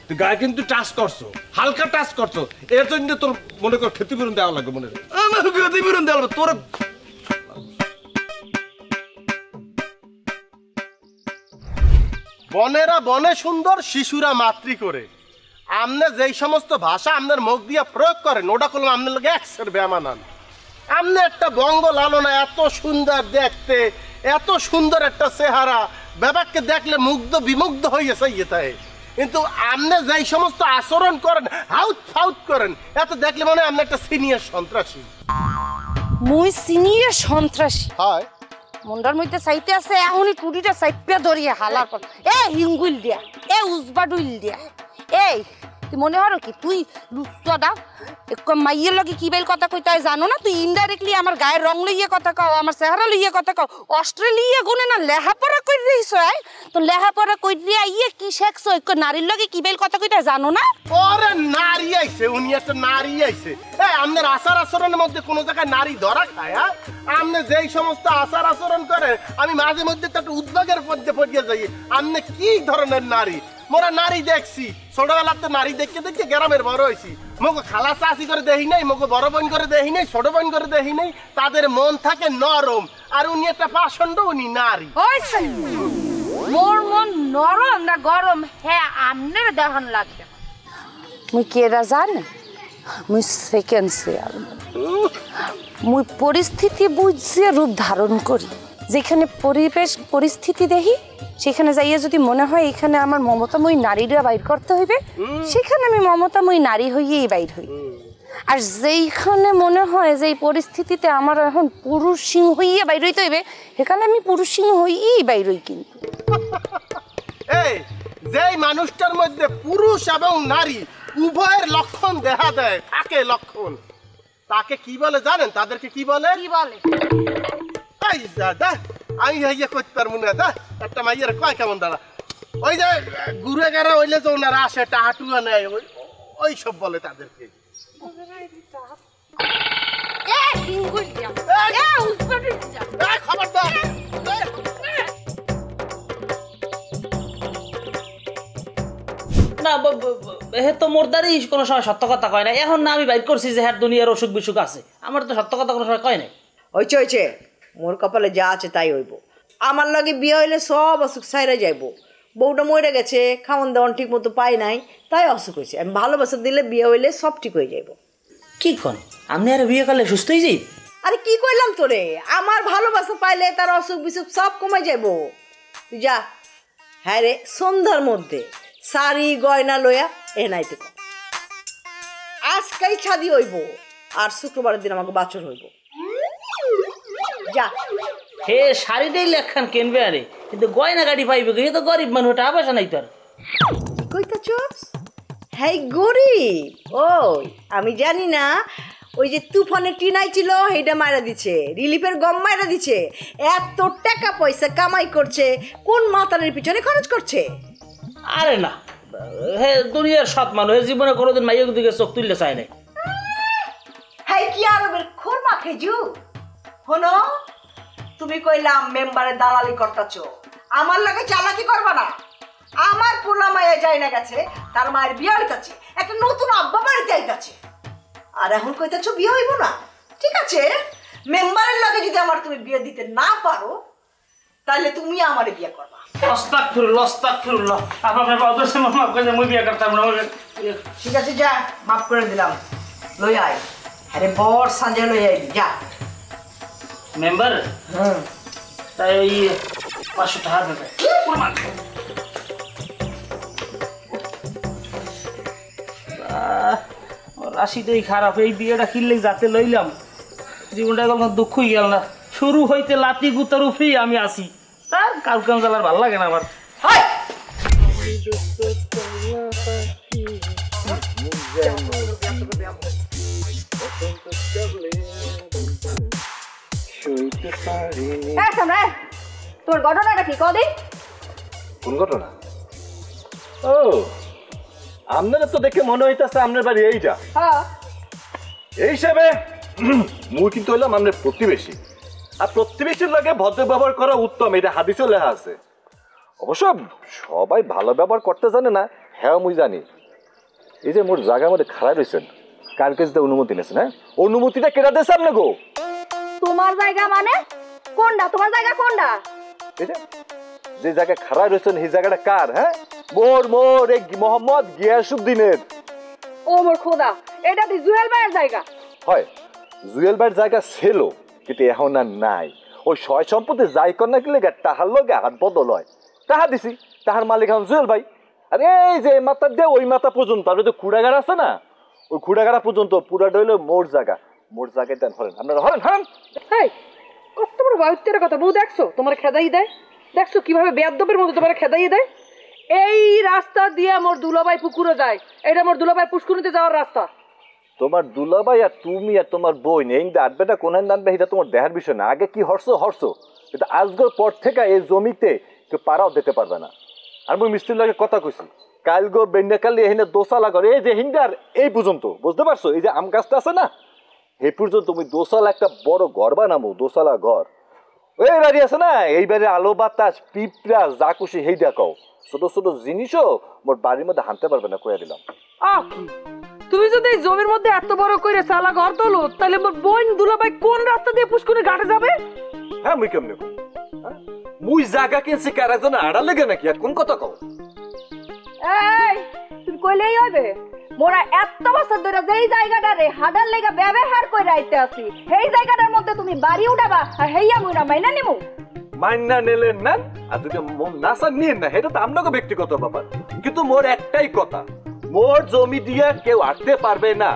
তুই গায়ে কিন্তু টাচ করছো, হালকা টাচ করছো, এর জন্য তোর মনে কর ক্ষতিপূরণ দেওয়া লাগবে। মনে কর ক্ষতিপূরণ দেওয়া লাগবে তোর। বনেরা বনে সুন্দর, শিশুরা মাতৃ করে। আমনে যেই সমস্ত ভাষা আপনার মুখ দিয়ে প্রয়োগ করেন ওটা করলাম আপনার লোক একশের বেমানান। আমনে একটা বঙ্গ লালনা, এত সুন্দর দেখতে, এত সুন্দর একটা চেহারা, ব্যাপারকে দেখলে মুগ্ধ বিমুগ্ধ হয়ে গেছে ইয়েতায়। কিন্তু আপনি যেই সমস্ত আচরণ করেন, হাউত ফাউত করেন, এত দেখলে মনে হয় আপনি একটা সিনিয়র সন্ত্রাসী। মুই সিনিয়র সন্ত্রাসী? হয় মুন্ডার মধ্যে চাইতে আছে এখনই টুটিটা চাইপিয়া ধরিয়ে হালার পর। এ হিঙ্গুল দিয়া, এ উজবাডুইল দিয়া, এই তুই মনে হলো কি তুই লুচ্চা মাইয়ের লগে কি বেল কথা কইতে হয় জানো না? তুই ইনডাইরেক্টলি আমার গায়ের রং লইয়ে কথা কও, আমার চেহারা লইয়ে কথা কও। অস্ট্রেলিয়া গুনে না লেহাপড়া কই দিছ? তো লেহাপড়া কই দিয়া ইয়ে কি শেখছো? নারীর লগে কি বেল কথা কইতে জানো না? ওরে নারী আইছে, উনি একটা নারী আইছে। এই আপনার আচার আচরণের মধ্যে কোনো জায়গায় নারী ধরা খায়? হ্যাঁ, আপনি যেই সমস্ত আচার আচরণ করেন আমি মাঝে মধ্যে তো একটা উদ্বেগের মধ্যে পড়িয়ে যাই। আপনি কি ধরনের নারী? মোরা নারী দেখছি ছোটবেলাতে, নারী দেখতে দেখতে গ্রামের বড় হয়েছি। মোকে খালা চাষি করে দেখি নাই, মোকে বড় বোন করে দেখি নাই, ছোট বোন করে দেখি নাই। তাদের মন থাকে নরম, আর উনি একটা পাষণ্ড, উনি নারী। মোর মন নরম না গরম হ্যাঁ আমনের দেহন লাগবে। মুই কেরা জানে? মুই সেকেন্ড চেয়ারম্যান। মুই পরিস্থিতি বুঝে রূপ ধারণ করি। যেখানে পরিবেশ পরিস্থিতি দেখি সেখানে যাইয়া যদি মনে হয় এখানে আমার মমতাময়ী নারীরা বাইর করতে হইবে, সেখানে আমি মমতাময়ী নারী হইয়েই বাইর হই। আর যেইখানে মনে হয় যে এই পরিস্থিতিতে আমার এখন পুরুষ সিংহ হইয়া বাইর হইতে হইবে, সেখানে আমি পুরুষ সিংহ হইয়েই বাইর হই। কিন্তু এই যেই মানুষটার মধ্যে পুরুষ এবং নারী উভয়ের লক্ষণ দেখা দেয়, থাকে লক্ষণ, তাকে কি বলে জানেন? তাদেরকে কি বলে? কি বলে? এই দাদা আমি ইয়ে করতে পারবো না। দা একটা মাইয়ের কয় কেমন দাদা, ওই যে ঘুরে গেরা হইলে যে ওনারা আসে টাহাটুয়া নেয়, ওই সব বলে তাদেরকে। খবরদার না, হে তো মোরদারি কোনো সময় সত্য কথা কয় না। এখন না আমি বাইর করছি যে হ্যাঁ দুনিয়ার অসুখ বিসুখ আছে, আমার তো সত্য কথা কোনো সময় কয় নাই। হইছে হইছে, মোর কপালে যা আছে তাই হইব। আমার লগে বিয়ে হইলে সব অসুখ সাইরা যাইব। বউটা মরে গেছে, খাওয়ান দাওয়ান ঠিক মতো পাই নাই, তাই অসুখ হয়েছে। আমি ভালোবাসা দিলে বিয়ে হইলে সব ঠিক হয়ে যাইব। কি কন আপনি আর বিয়ে করলে সুস্থ হয়ে যাই? আরে কি কইলাম তোরে, আমার ভালোবাসা পাইলে তার অসুখ বিসুখ সব কমে যাইব। তুই যা। হ্যাঁ রে, সন্ধ্যার মধ্যে শাড়ি গয়না লইয়া এ নাই তো আজকাই ছাদি হইব, আর শুক্রবারের দিন আমাকে বাছর হইব। যা। হে শাড়িটাই লেখান কিনবে আরে, কিন্তু গয়না গাড়ি পাইবে, এ তো গরিব মানুষ, ওটা আবাসা নাই তোর। কইতাছস? হ্যাঁ গরিব? ওই আমি জানি না, ওই যে তুফানের টিনাই ছিল সেইটা মারা দিছে, রিলিফের গম মারা দিছে। এত টাকা পয়সা কামাই করছে, কোন মাতারের পিছনে খরচ করছে? আরে না, হে দুনিয়ার সৎ মানুষ, জীবনে কোনোদিন মাইয়ের দিকে চোখ তুললে চায় নাই। হ্যাঁ কি আরবের খোরমা খেজু? হনো, তুমি কইলাম মেম্বারের দালালি করতেছ, আমার লাগে চালাকি করবা না। আমার পোলা মায়ে যাই না গেছে, তার মায়ের বিয়ে হইতাছে, একটা নতুন আব্বা বাড়িতে আইতাছে, আর এখন কইতাছ বিয়ে হইব না? ঠিক আছে, মেম্বারের লগে যদি আমার তুমি বিয়ে দিতে না পারো তাহলে তুমি আমারে বিয়ে করবা। আস্তাগফিরুল্লাহ আপনার বাবা সে মাফ করে দেন, মই বিয়ে করতাম না। ঠিক আছে যা, মাফ করে দিলাম। লই আয়, আরে বড় সাজে লই আই যা। মেম্বার তাই ওই 500 টাকা দেবে। রাশিটাই খারাপ, এই বিয়েটা কিনলেই যাতে লইলাম জীবনটা কোনো দুঃখই গেল না। শুরু হইতে লাতি গুতার উপরেই আমি আসি, তার কাউ কাম জ্বালার ভালো লাগে না আমার। তোর ঘটনাটা কি কদিন? কোন ঘটনা? ও আপনারা তো দেখে মনে হইতেছে আপনার বাড়ি এইটা। এই হিসাবে মুই কিন্তু হইলাম আপনার প্রতিবেশী, আর প্রতিবেশীর লাগে ভদ্র ব্যবহার করা উত্তম, এটা হাদিসেও লেখা আছে। অবশ্য সবাই ভালো ব্যবহার করতে জানে না, হ্যাঁ মুই জানি। এই যে মোর জায়গার মধ্যে খারাপ রয়েছেন, কার কাছে অনুমতি নিয়েছেন? হ্যাঁ, অনুমতিটা কেটা দিয়েছে আপনি গো? তোমার জায়গা মানে কোনটা? তোমার জায়গা কোনটা? যে জায়গায় খারাপ রয়েছেন সেই জায়গাটা কার? হ্যাঁ, মোর এই মোহাম্মদ গিয়াসউদ্দিনের। ও মোর খোদা, এটা দি জুয়েল ভাইয়ের জায়গা। হয়, জুয়েল ভাইয়ের জায়গা ছিল, কিন্তু এখন আর নাই। ওই সয় সম্পত্তি যাই কর না গেলে তাহার লগে হাত বদল হয়। তাহা দিছি, তাহার মালিক এখন জুয়েল ভাই। আর এই যে মাথা দিয়ে ওই মাথা পর্যন্ত আর যে খুঁড়াগাড়া আছে না, ওই খুঁড়াগাড়া পর্যন্ত পুরাটা হইলো মোর জায়গা। মোর জায়গায় দেন, হরেন আপনারা, হরেন হরেন। কত বড় বায়ুত্বের কথা বউ, দেখছো তোমার খেদাই দেয়, দেখছো কিভাবে বেয়াদবের মতো তোমার খেদাই দেয়। এই রাস্তা দিয়ে মোর দুলাভাই পুকুরে যায়, এটা মোর দুলাভাই পুষ্কুনিতে যাওয়ার রাস্তা। তোমার দুলাভাই আর তুমি আর তোমার বোন এই আটবেটা কোন আনবে এটা তোমার দেখার বিষয় না। আগে কি হরছো, কিন্তু আজকের পর থেকে এই জমিতে কেউ পাড়াও দিতে পারবে না। আর মুই মিস্ত্রির লাগে কথা কইছি, কালগো বেন্ডাকালি এখানে দোসালা ঘর, এই যে হিন্দার এই পর্যন্ত, বুঝতে পারছো? এই যে আম গাছটা আছে না, এই পর্যন্ত তুমি দোসালা একটা বড় ঘর বানাবো, দোসালা ঘর। ওই বাড়ি আছে না, এই বাড়ির আলো বাতাস পিঁপড়া যা খুশি সেই দেখাও, ছোট ছোট জিনিসও মোর বাড়ির মধ্যে হাঁটতে পারবে না, কইয়া দিলাম। তুমি যদি এই জমির মধ্যে এত বড় করে সালা ঘর তোলো, তাহলে মোর বোন দুলাভাই কোন রাস্তা দিয়ে পুষ্কুনি ঘাটে যাবে? হ্যাঁ, মুই কেমনে মুই জায়গা কিনছি কার একজন আড়া লেগে নাকি? আর কোন কথা কও? এই তুমি কইলেই হইবে? মোরা এত বছর ধরে যেই জায়গাটারে হাডার লেগা ব্যবহার কইরা আইতে আছি, সেই জায়গাটার মধ্যে তুমি বাড়ি উঠাবা আর হেইয়া মুইরা মাইনা নিমু? মাইনা নিলেন না, আর যদি মন না চান নিয়েন না, এটা তো আপনাকে ব্যক্তিগত ব্যাপার। কিন্তু মোর একটাই কথা, মোর জমি দিয়ে কেউ আটতে পারবে না।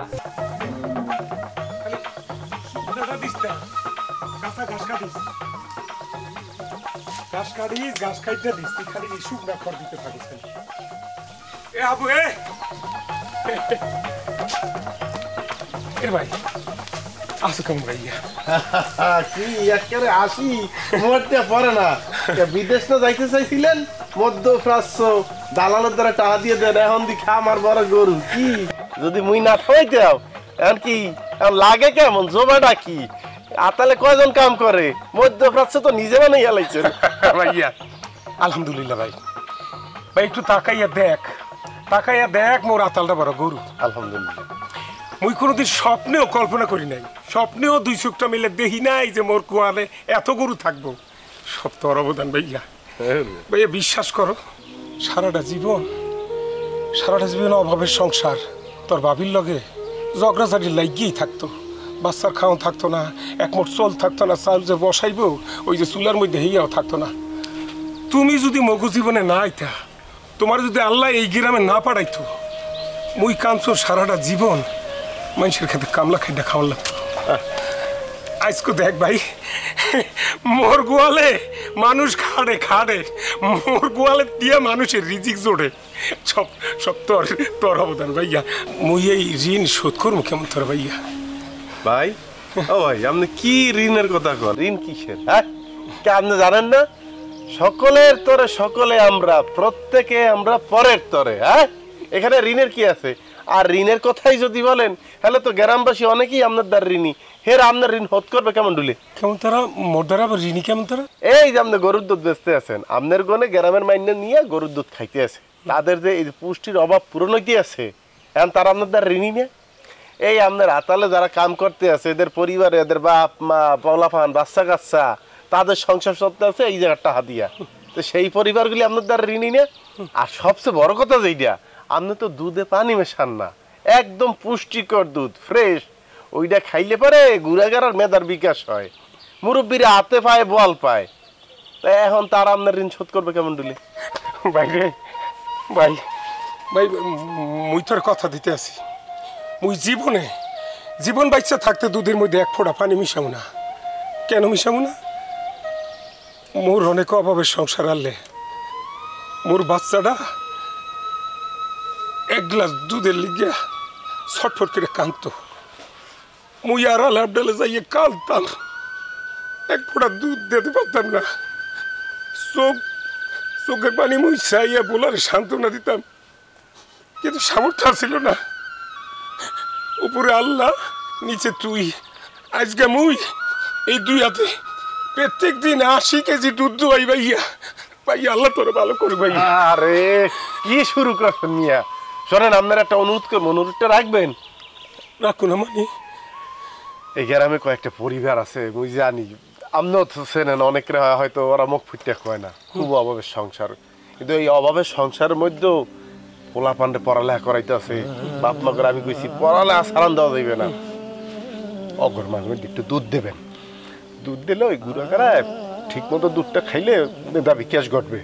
ঘাস খাইতে দিস, তুই খালি শুকনা খড় দিতে থাকিস। এ আবু, এ ভাই আসো কেমন ভাইয়া? কি একেবারে আসি মরতে পারে না। বিদেশ না যাইতে চাইছিলেন, মধ্যপ্রাচ্য দালালের দ্বারা টাকা দিয়ে দেন, এখন দি খা আমার বড় গরু। কি যদি মুই না খাইতাম, এখন কি লাগে কেমন? জোবাটা কি আতালে কয়জন কাম করে? মধ্যপ্রাচ্য তো নিজে বানাই গেলাইছেন ভাইয়া। আলহামদুলিল্লাহ ভাই, ভাই একটু তাকাইয়া দেখ মোর আতালটা বড় গরু। আলহামদুলিল্লাহ। মুই কোনোদিন স্বপ্নেও কল্পনা করি নাই, স্বপ্নেও দুই চোখটা মিলে দেখি নাই যে মোর কুয়ালে এত গরু থাকবো। সব তোর অবদান ভাইয়া। ভাইয়া বিশ্বাস করো, সারাটা জীবন অভাবের সংসার তোর বাবির লগে ঝগড়াঝাড়ি লাগিয়েই থাকতো। বাচ্চার খাওয়ান থাকতো না, একমোট চল থাকতো না, চাল যে বসাইবো ওই যে চুলার মধ্যে হেইয়াও থাকতো না। তুমি যদি মগু জীবনে না আইতা, তোমার যদি আল্লাহ এই গ্রামে না পাঠাইতো, মুই কামচোর সারাটা জীবন মানুষের খেতে কামলা খাইটা খাওয়ার লাগতো। আজকে দেখ ভাই, মোর গোয়ালে মানুষ খাড়ে, মোর গোয়ালে দিয়ে মানুষের রিজিক জোড়ে। সব তোর অবদান ভাইয়া। মুই এই ঋণ শোধ করবো কেমন তোর ভাইয়া? ভাই, ও ভাই, আপনি কি ঋণের কথা কন? ঋণ কিসের? হ্যাঁ, আপনি জানেন না, সকলের তরে সকলে আমরা, প্রত্যেকে আমরা পরের তরে। হ্যাঁ, এখানে ঋণের কি আছে? আর ঋণের কথাই যদি বলেন, তাহলে তো গ্রামবাসী অনেকেই আপনার দ্বার ঋণী। হের আপনার ঋণ শোধ করবে কেমন ডুলে? কেমন তারা মোর দ্বারা ঋণী কেমন তারা? এই যে আপনি গরুর দুধ বেচতে আছেন, আপনার গনে গ্রামের মাইনে নিয়ে গরুর দুধ খাইতে আছে, তাদের যে এই পুষ্টির অভাব পূরণ হইতে আছে, এখন তারা আপনার দ্বার ঋণী নিয়ে এই আমাদের আতালে যারা কাম করতে আছে এদের পরিবারে এদের বাপ মা পোলাপান বাচ্চা কাচ্চা তাদের সংসার চলতে আছে এই জায়গার টাকা দিয়া। তো সেই পরিবারগুলি আপনার দ্বারা ঋণী না। আর সবচেয়ে বড় কথা যেইটা, আপনি তো দুধে পানি মেশান না, একদম পুষ্টিকর দুধ ফ্রেশ। ওইটা খাইলে পরে গুড়াগার আর মেধার বিকাশ হয়, মুরব্বীরা হাতে পায় বল পায়। তাই এখন তার আপনার ঋণ শোধ করবে কেমন ডুলে? ভাই রে ভাই ভাই, মুই তোর কথা দিতে আছি, মুই জীবন বাচ্চা থাকতে দুধের মধ্যে এক ফোঁটা পানি মিশাবো না। কেন মিশাবো না? মোর অনেক অভাবের সংসার আনলে মোর বাচ্চাটা এক গ্লাস দুধের লিগিয়া ছটফট করে কাঁদত। মুই আর আলাপডালে যাইয়ে কাঁদতাম, এক ফোঁটা দুধ দিতে পারতাম না। চোখের পানি মুই চাইয়া বলার সান্ত্বনা দিতাম, কিন্তু সামর্থ্য ছিল না। উপরে আল্লাহ, নিচে তুই। আজকে মুই এই দুই হাতে প্রত্যেক দিন 80 কেজি দুধ দোয়াই ভাইয়া ভাই, আল্লাহ তোরে ভালো করে ভাই। আরে কি শুরু করছেন মিয়া? শোনেন, আপনার একটা অনুরোধটা রাখবেন। রাখুন না মানে? এই গ্রামে কয়েকটা পরিবার আছে, মুই জানি আপনিও তো চেনেন, অনেকের হয়তো ওরা মুখ ফুটতে কয় না, খুব অভাবের সংসার। কিন্তু এই অভাবের সংসারের মধ্যেও পোলা পান্ডে পড়ালেখা করাইতে আছে। বাপ মাকে আমি কইছি পড়ালেখা সারান দেওয়া যাইবে না, অগর মাঝে মধ্যে একটু দুধ দেবেন। দুধ দিলে ওই গুড়াগাড়ায় ঠিক মতো দুধটা খাইলে মেধা বিকাশ ঘটবে।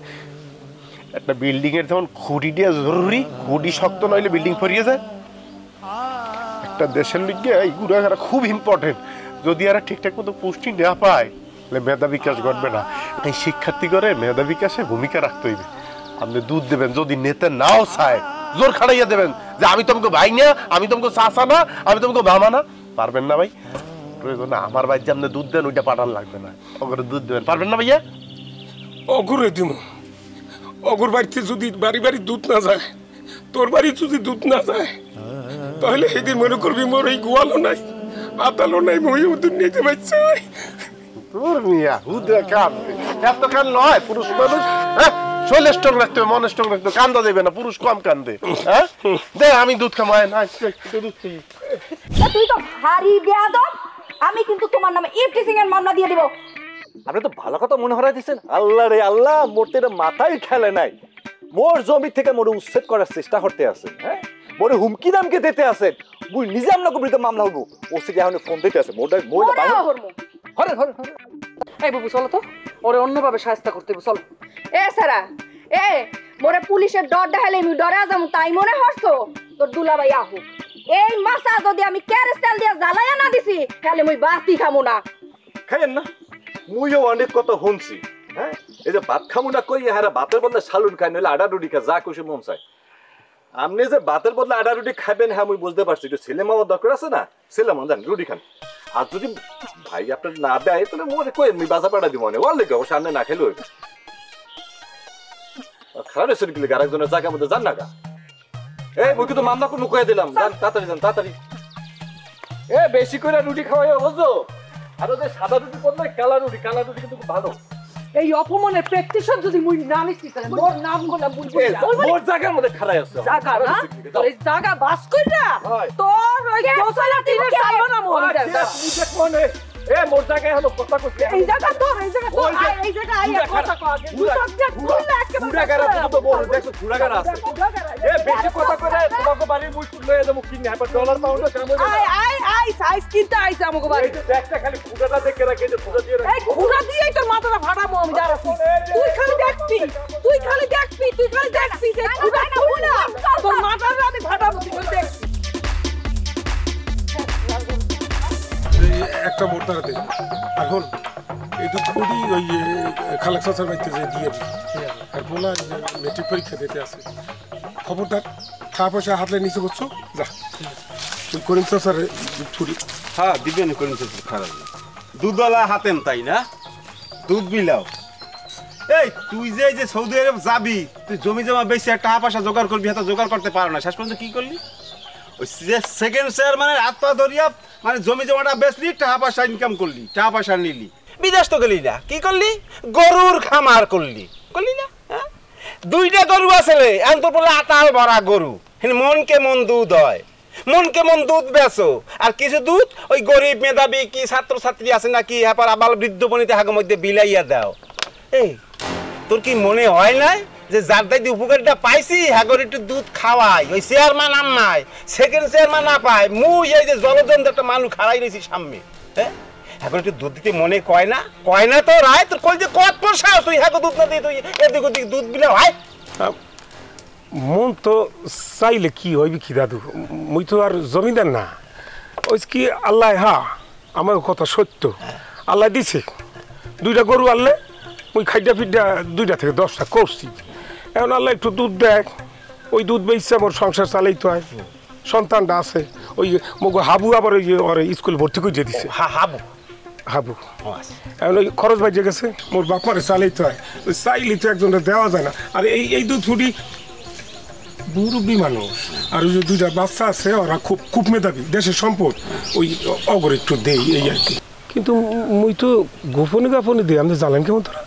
একটা বিল্ডিং এর যেমন খুঁটি দিয়ে জরুরি, খুঁটি শক্ত নইলে বিল্ডিং ফরিয়ে যায়। একটা দেশের লিগে এই গুড়াগাড়া খুব ইম্পর্টেন্ট। যদি এরা ঠিকঠাক মতো পুষ্টি না পায় তাহলে মেধা বিকাশ ঘটবে না। তাই শিক্ষার্থী করে মেধা বিকাশে ভূমিকা রাখতে হইবে। আপনি দুধ দেবেন, যদি নেতা নাও চায় জোর খাড়াইয়া দেবেন যে আমি তোমাকে ভাই না, আমি তোমাকে চাচা না, আমি তোমাকে মামা না। পারবেন না ভাই? প্রয়োজন না আমার ভাই যে আপনি দুধ দেন ওইটা পাঠান লাগবে না, অগরে দুধ দেবেন। পারবেন না ভাইয়া? অগুরে দিব। অগুর বাড়িতে যদি বাড়ি বাড়ি দুধ না যায়, তোর বাড়ি যদি দুধ না যায়, তাহলে সেদিন মনে করবি মোর এই গোয়ালও নাই, আতালও নাই, মই দুধ নিতে পারছে। তোর মিয়া হুদরা কান এত কান নয়, পুরুষ মানুষ হ্যাঁ শরীর স্ট্রং রাখতে হবে, মন স্ট্রং রাখতে হবে, কান্দা দেবে না, পুরুষ কম কান্দে। হ্যাঁ দে আমি দুধ খামায় না, দুধ খাই। তুই তো ভারী বেয়াদব, আমি কিন্তু তোমার নামে ইফটিজিং এর মামলা দিয়ে দিব। আপনি তো ভালো কথা মনে হরাই দিচ্ছেন। আল্লাহ রে আল্লাহ, মোর তো মাথায় খেলে নাই। মোর জমি থেকে মোর উচ্ছেদ করার চেষ্টা করতে আছে, হ্যাঁ মোরে হুমকি দামকে দিতে আছে। মুই নিজে আমরা কবিতে মামলা হবো, ওসিকে এখন ফোন দিতে আছে। মোরটা মোরটা হরে হরে হরে। এই বাবু চলো তো, ওরে অন্যভাবে সাহায্য করতে হবে, চলো। এ সারা, এ মোরে পুলিশের ডর দেখালে আমি ডরে যাবো তাই মনে হরছো? তোর দুলাভাই আহু এই মাসা যদি আমি ক্যারেস্টাল দিয়ে জ্বালাইয়া না দিছি তাহলে মুই বাতি খামু না। খাইয়েন না, মুইও অনেক কথা শুনছি। হ্যাঁ এই যে ভাত খামু না কই, হ্যাঁ ভাতের বদলে সালুন খাই, নইলে আডা রুটি খা, যা খুশি মন চাই। আপনি যে ভাতের বদলে আডা রুটি খাবেন, হ্যাঁ মুই বুঝতে পারছি। একটু ছেলে মামার দরকার আছে না, ছেলে মান জান রুটি খান। আর যদি ভাই আপনার না দেয় তাহলে মোরে কই আমি বাজা পাড়া দিব, মানে ওর লেগে ও সামনে না খেলো খারাপ এসে গেলে আরেকজনের জায়গার মধ্যে যান না গা। এই মুই কিন্তু মামলা কোনো কয়ে দিলাম, যান তাড়াতাড়ি যান তাড়াতাড়ি। এ বেশি করে রুটি খাওয়াই বুঝছো? আর ওদের সাদা রুটি করলে কালা রুটি কিন্তু খুব ভালো। এই অপমানের প্র্যাকটিশন যদি মুই না নিছি তাহলে মোর নাম গোলা বলবো না। মোর জায়গার মধ্যে খাড়াই আছে। জায়গা না, তোর এই জায়গা বাস কইরা তোর ওই গোসালা টিনে চাইবো না মোর। কোনে এ মোর জায়গায় হলো কথা কইছে। এই জায়গা তোর, এই জায়গা তোর, এই জায়গা আইয়া কথা কও আগে। তুই সবজেক্ট খুললে একেবারে গুড়াগাড়া তো বড় দেখো, গুড়াগাড়া আছে। এ বেশি কথা কইরা তোমাকে বাড়ি মুই লয়ে যাবো কিনে, আবার ডলার পাউন্ড কাম হইছে। আই সাইজ কিনতে আইছে আমাকে বাড়ি। এই ব্যাগটা খালি খুঁড়াটা দেখে রাখে, যে খুঁড়া দিয়ে রাখ। এই খুঁড়া দিয়েই তোর মাথাটা ফাটাবো আমি, দাঁড়া। তুই খালি দেখবি যে খুঁড়া খাবো না, তোর মাথাটা আমি ফাটাবো, তুই খালি দেখবি। একটা মোটর দে এখন এই দুধ করি ওই খালেক চাচার বাড়িতে যে দিয়ে আর বলা মেট্রিক পরীক্ষা দিতে আছে। খবরদার টাকা পয়সা হাতলে নিচে করছো, যা তুই করিম চাচার দুধ ছুরি। হ্যাঁ দিবেন করিম চাচার, খারাপ দুধওয়ালা হাতেন তাই না, দুধ বিলাও। এই তুই যে সৌদি আরব যাবি, তুই জমি জমা বেশি টাকা পয়সা জোগাড় করবি, হাতে জোগাড় করতে পারো না, শেষ পর্যন্ত কি করলি? ওই যে সেকেন্ড চেয়ারম্যানের হাত পা ধরিয়া মানে জমি জমাটা বেচলি, টাকা পয়সা ইনকাম করলি, টাকা পয়সা নিলি, বিদেশ তো গেলি না, কি করলি? গরুর খামার করলি না? হ্যাঁ 2টা গরু আছে, এখন তোর বলে আটাল ভরা গরু, মনকে মন দুধ হয়। মনকে মন দুধ বেচো আর কিছু দুধ ওই গরিব মেধাবী কি ছাত্রছাত্রী আছে নাকি হ্যাঁ আবাল বৃদ্ধ বনিতে হাগের মধ্যে বিলাইয়া দাও। এই তোর কি মনে হয় না যে যার দায়িত্ব উপকারিতা পাইছি হাগর একটু দুধ খাওয়াই ওই চেয়ারম্যান আম্মাই সেকেন্ড চেয়ারম্যান না পায় মুই এই যে জলজন্ত একটা মানুষ খাড়াই রয়েছি সামনে হ্যাঁ এখন একটু দুধ দিতে মনে কয় না তো রায় তোর কই যে কত পয়সা তুই হ্যাঁ দুধ না দিয়ে তুই এদিক ওদিক দুধ বিলে হয় মন তো চাইলে কি হইবি কি দাদু মুই তো আর জমিদার না ওই কি আল্লাহ হ্যাঁ আমার কথা সত্য আল্লাহ দিছে 2টা গরু আনলে ওই খাইটা ফিডা 2টা থেকে 10টা করছি এখন আল্লাহ একটু দুধ দেখ ওই দুধ বেচছে আমার সংসার চালাইতে হয় সন্তানটা আছে ওই মগো হাবু আবার ওই ওর স্কুলে ভর্তি করে দিছে হাবু এখন ওই খরচ বাজে গেছে মোর বাপারে চালাইতে হয় ওই চাইলে তো একজনের দেওয়া যায় না আর এই দুধ ফুটি মুরব্বী মানুষ আর ওই যে 2টা বাচ্চা আছে ওরা খুব মেধাবী দেশের সম্পদ ওই অগর একটু দেই এই আর কি কিন্তু মুই তো গোপনে দিই আপনি জানেন কেমন তোরা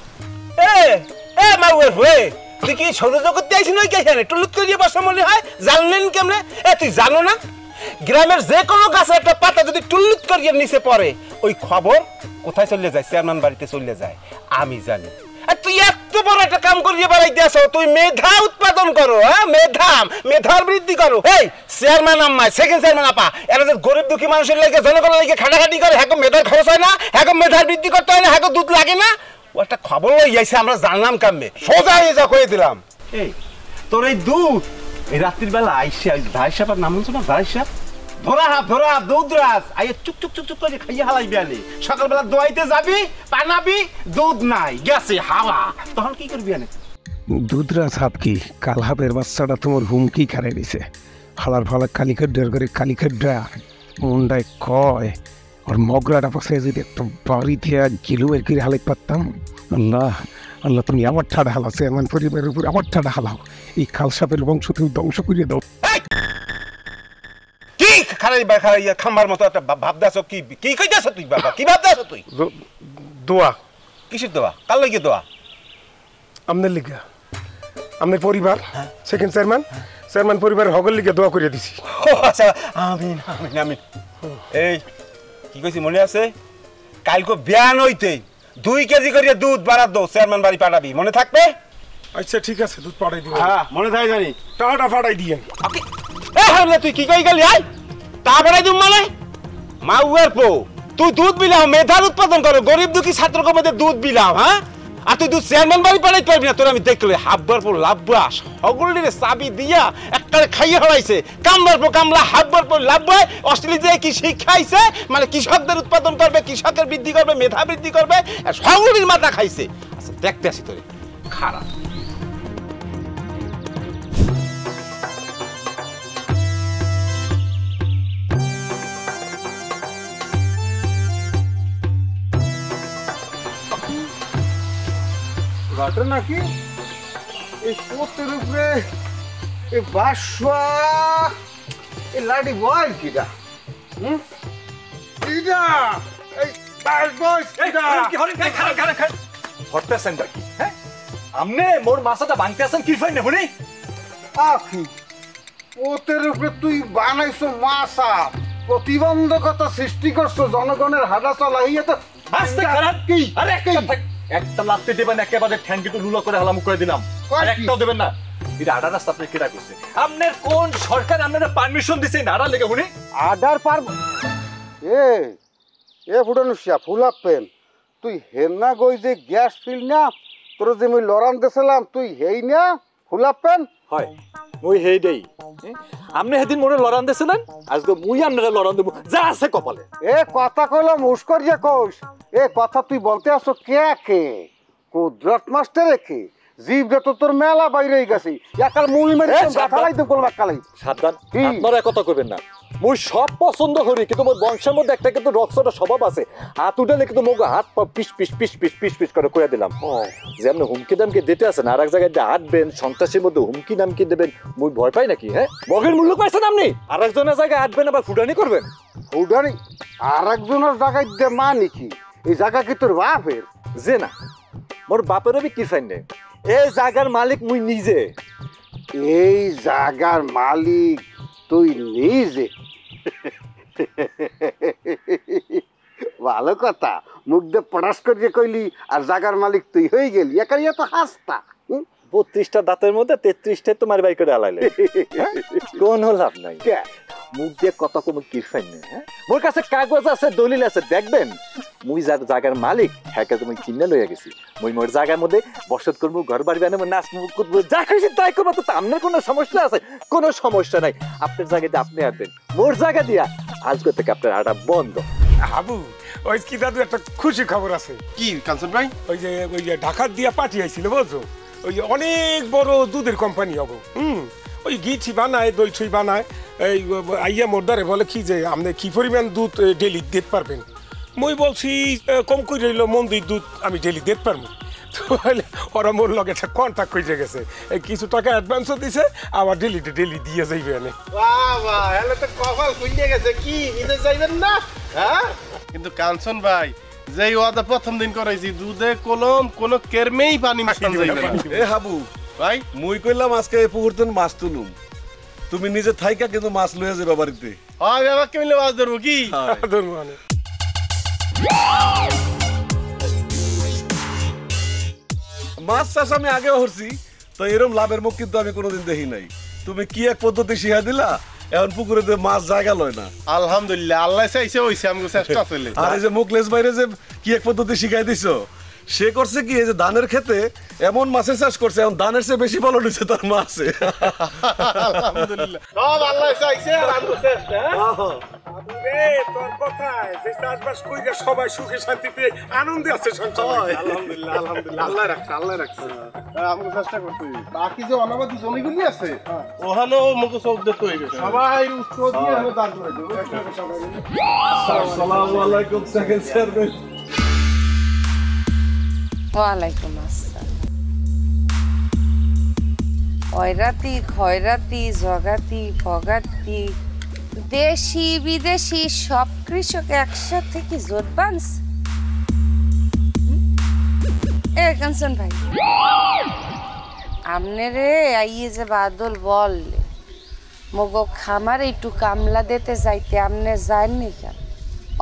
তুই কি সৌরজগতে আইসি নয় কেখানে টুলুত করিয়ে বসা মনে হয় জানলেন কেমনে তুই জানো না গ্রামের যে কোনো গাছে একটা পাতা যদি টুলুত করিয়ে নিচে পড়ে ওই খবর কোথায় চলে যায় চেয়ারম্যান বাড়িতে চলে যায় আমি জানি আর তুই এত বড় একটা কাম করিয়ে বেড়াইতে আসো তুই মেধা উৎপাদন করো হ্যাঁ মেধার বৃদ্ধি করো এই চেয়ারম্যান আম্মাই সেকেন্ড চেয়ারম্যান আপা এরা যে গরিব দুঃখী মানুষের লাগে জনগণের লাগে খাটাখাটি করে হ্যাঁ মেধার খরচ হয় না হ্যাঁ মেধার বৃদ্ধি করতে হয় না হ্যাঁ দুধ লাগে না ও একটা খবর লই যাইছে আমরা জানলাম কামে সোজা হয়ে যা কয়ে দিলাম এই তোর এই দুধ এই রাত্রির বেলা আইসা ভাই সাহেব নাম শুনছো না ভাই সাহেব ধরা দুধ রাস আইয়ে চুক করে খাইয়ে হালাইবি আলি সকালবেলা দোয়াইতে যাবি পানাবি দুধ নাই গেছে হাওয়া তখন কি করবি আনে দুধরাজ হাত কি কাল হাতের বাচ্চাটা তোমার হুমকি খারাই দিছে ফালার কালিখেড্ডার করে কালিখেড্ডা মুন্ডায় কয় আর মগরাটা পাশে যদি একটা বাড়িতে গিলুয়ের করে হালাই পারতাম আল্লাহ তুমি আমার ঠাডা হালাও চেয়ারম্যান পরিবারের উপর আমার ঠাডা হালাও এই খাল সাপের বংশ তুমি ধ্বংস করিয়ে দাও কি খারাই খাম্বার মতো একটা ভাবদাস কি কইতাছ তুই বাবা কি ভাবদাস তুই দোয়া কিসের দোয়া কার লাগি দোয়া আমনের লিগা আমনের পরিবার সেকেন্ড চেয়ারম্যান পরিবারের হগের লিগা দোয়া করিয়ে দিছি আচ্ছা আমিন আমিন আমিন এই কি কইছি মনে আছে কালকে বিয়ান হইতে 2 কেজি করে দুধ বাড়াত দাও চেয়ারম্যান বাড়ি পাঠাবি মনে থাকবে আচ্ছা ঠিক আছে দুধ পাঠাই দিও হ্যাঁ মনে থাকে জানি টাটা পাঠাই দিয়েন তুই কি কই গেলি তা বাড়াই দিম মানে মাউয়ের পো তুই দুধ বিলাও মেধার উৎপাদন করো গরিব দুঃখী ছাত্রকে মধ্যে দুধ বিলাও হ্যাঁ আর তুই দুধ চেয়ারম্যান বাড়ি পাঠাই পারবি না তোর আমি দেখলে হাববার পর লাভবা সকলের চাবি দিয়া একটা খাইয়ে হলাইছে কামবার পর কামলা হাববার পর লাভবাই অস্ট্রেলিয়া কি শিক্ষাইছে মানে কৃষকদের উৎপাদন করবে কৃষকের বৃদ্ধি করবে মেধা বৃদ্ধি করবে আর সকলের মাথা খাইছে আচ্ছা দেখতে আসি তোরে খারাপ ঘটনা কি এই পোতের উপরে এই বাসা এই লাডি বল কিটা কিটা এই বাস বস কিটা কি হল খান হরতেছেন কি হ্যাঁ আমনে মোর মাছটা ভাঙতেছেন কি ফাইনে শুনি আখি পোতের উপরে তুই বানাইছো মাছা প্রতিবন্ধকতা সৃষ্টি করছো জনগণের হাঁটা চলা হইয়া তো আস্তে খারাপ কি আরে একটা লাত্তি দেবেন একেবারে ঠ্যাঙ্কিটু লুলো করে হালামু করে দিলাম আর একটাও দেবেন না এটা আডার রাস্তা আপনি কেটা করছে আপনার কোন সরকার আপনারা পারমিশন দিছে না আডার লেগে শুনি আডার পার এ ফুটানুসিয়া ফুল আপেন তুই হেনা গই যে গ্যাস ফিল না তোর যে মুই লড়ান দেছিলাম তুই হেই না ফুল আপেন হয় মুই হেই দেই আপনি সেদিন মোরে লড়ান দিছিলেন আজকে মুই আপনারা লড়ান দেব যা আছে কপালে এ কথা কইলাম মুস্কর যে কইস এ কথা তুই বলতে আসো কে কুদরত মাস্টার কে জীব তো তোর মেলা বাইরে গেছি একাল মুই মেরে গাথালাই তো গোল বাক্কালাই সাবধান আপনারা কথা কইবেন না মুই সব পছন্দ করি কিন্তু মোর বংশের মধ্যে একটা কিন্তু রক্তটা স্বভাব আছে হাত উঠালে কিন্তু মোকে হাত piece piece piece piece piece piece করে কইয়া দিলাম যে আপনি হুমকি দামকে দিতে আছেন আর এক জায়গায় হাঁটবেন সন্ত্রাসের মধ্যে হুমকি নামকি দেবেন মুই ভয় পাই নাকি হ্যাঁ মগের মূল্য পাইছেন আপনি আর একজনের জায়গায় হাঁটবেন আবার ফুটানি করবেন ফুটানি আর একজনের জায়গায় দে মানে কি এই জায়গা কি তোর বাপের যে না মোর বাপের আমি কি ফাইন নেই এই জায়গার মালিক মুই নিজে এই জায়গার মালিক তুই নিজে ভালো কথা, মুখ দিয়ে পড়াশ করিয়ে কইলি আর জাগার মালিক তুই হয়ে গেলি, একারিয়া তো হাসতা। 32টা দাঁতের মধ্যে 33টাই তোমার বাই করে আলাইলে কোন লাভ নাই। মুখ দিয়ে কত কম কিরফাই নেই। মোর কাছে কাগজ আছে, দলিল আছে, দেখবেন মুই জায়গার মালিক হ্যাঁ তুমি কিনে লইয়া গেছি। মুই মোর জায়গার মধ্যে বসত করবো, ঘর বাড়ি বানাবো, নাচ মুখ করবো, যা খুশি তাই করবো। তো আপনার কোনো সমস্যা আছে? কোনো সমস্যা নাই। আপনার জায়গাতে আপনি আসবেন, মোর জায়গা দিয়া আজকে থেকে আপনার আটা বন্ধ। হাবু ওই কি দাদু একটা খুশি খবর আছে। কি কাঞ্চন ভাই? ওই যে ঢাকার দিয়া পাঠিয়েছিল বুঝছো, ওই যে অনেক বড় দুধের কোম্পানি হবো। ওই ঘি বানায়, দই ছই বানায়। এই আইয়া মোরদারে বলে কি যে আপনি কি পরিমাণ দুধ ডেলি দিতে পারবেন। মই বলছি কম করে রইল মন্দির দুধ আমি ডেলি দিতে পারবো। তো ওরা মোর লগে একটা কন্ট্যাক্ট করে গেছে, কিছু টাকা অ্যাডভান্সও দিছে, আবার ডেলি দিয়ে যাইবে এনে। বাবা এলে তো কপাল খুলে গেছে। কি বিদেশ যাইবেন না? হ্যাঁ কিন্তু কাঞ্চন ভাই যেই ওয়াদা প্রথম দিন করাইছি, দুধে কলম কোন কেরমেই পানি মিশান যাইবে না। এ হাবু ভাই, মুই কইলাম আজকে এই পুকুরতেন মাছ তুলুম, তুমি নিজে থাইকা কিন্তু মাছ লইয়া যাবে বাড়িতে। হয় বাবা কেমনে মাছ ধরবো? কি ধরবো মানে মাছ চাষ আমি আগেও হরছি, তো এরকম লাভের মুখ কিন্তু আমি কোনোদিন দেখি নাই। তুমি কি এক পদ্ধতি শিখা দিলা, এখন পুকুরে মাছ জায়গা লয় না। আলহামদুলিল্লাহ, আল্লাহ চাইছে হইছে, আমাকে চেষ্টা চলে। আর এই যে মুখলেস বাইরে যে কি এক পদ্ধতি শিখাই দিছো, সে করছে কি এই যে ধানের খেতে এমন মাছের চাষ করছে, এখন ধানের চেয়ে বেশি ফলন হয়েছে তার মাছে। আলহামদুলিল্লাহ, সব আল্লাহ চাইছে আর আমাকে চেষ্টা। তোর কথায় যে চাষবাস কইরা সবাই সুখে শান্তিতে আনন্দে আছে সংসার। আলহামদুলিল্লাহ আলহামদুলিল্লাহ, আল্লাহ রাখছে আল্লাহ রাখছে। আমাকে চেষ্টা করতে হইবে। বাকি যে অনাবাদি জমিগুলি আছে ওখানেও মুখ সব দিতে হইবে। সবাই উৎসব দিয়ে আমরা দান করে দেব। আসসালামু আলাইকুম সেকেন্ড চেয়ারম্যান। ওয়ালাইকুম আসসালাম। খয়রাতি খয়রাতি জগাতি ফগাতি, দেশি বিদেশি সব কৃষক একসাথে কি জোট বাঁধছে? এ কাঞ্চন ভাই, আমনে রে আইয়ে যে বাদল বললে মগো খামার একটু কামলা দিতে যাইতে আমনে যাননি কেন?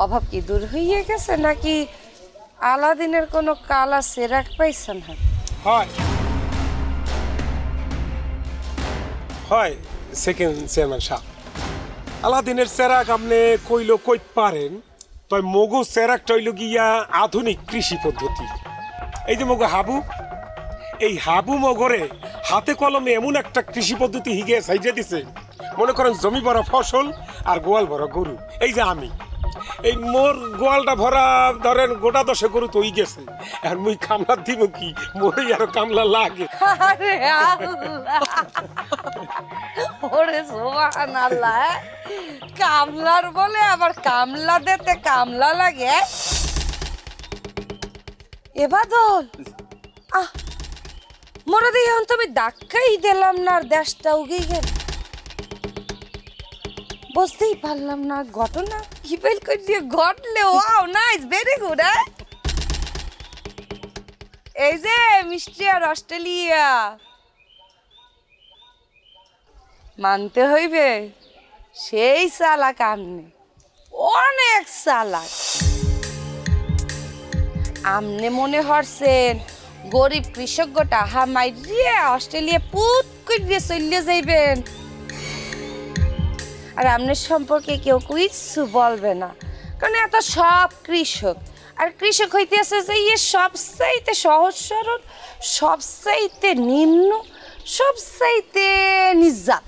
অভাব কি দূর হইয়া গেছে নাকি আলাদিনের কোনো কালা সেরাক পাইছেন? হয় হয় সেকেন্ড চেয়ারম্যান সাহেব, আলাদিনের সেরাক আপনি কইল কই পারেন, তবে মগু সেরাক টইল গিয়া আধুনিক কৃষি পদ্ধতি। এই যে মগু হাবু, এই হাবু মগরে হাতে কলমে এমন একটা কৃষি পদ্ধতি হিগে সাইজে দিছে, মনে করেন জমি ভরা ফসল আর গোয়াল ভরা গরু। এই যে আমি এই মোর গোয়ালটা ভরা ধরেন গোটা 10 গরু তো গেছে, এখন মুই কামলা দিব কি? মোরে আর কামলা লাগে। আরে আল্লাহ, ওরে সুবহানাল্লাহ, কামলার বলে আবার কামলা দিতে কামলা লাগে। এ বাদল, মোরে দিয়ে এখন তুমি ধাক্কাই দিলাম না, আর দেশটা উগেই গেল। বুঝতেই পারলাম না ঘটনা কি বেল করে দিয়ে ঘটলে। Wow, nice, very good. এই যে মিষ্টি আর অস্ট্রেলিয়া মানতে হইবে, সেই চালাক আমনে, অনেক চালাক। আমনে মনে হরছেন গরিব কৃষক গোটা হামাই দিয়ে অস্ট্রেলিয়া পুত করে চলিয়ে যাইবেন, আর আমনের সম্পর্কে কেউ কিছু বলবে না, কারণ এত সব কৃষক। আর কৃষক হইতেছে যে ইয়ে সবচাইতে সহজ সরল, সবচাইতে নিম্ন, সবচাইতে নিজাত।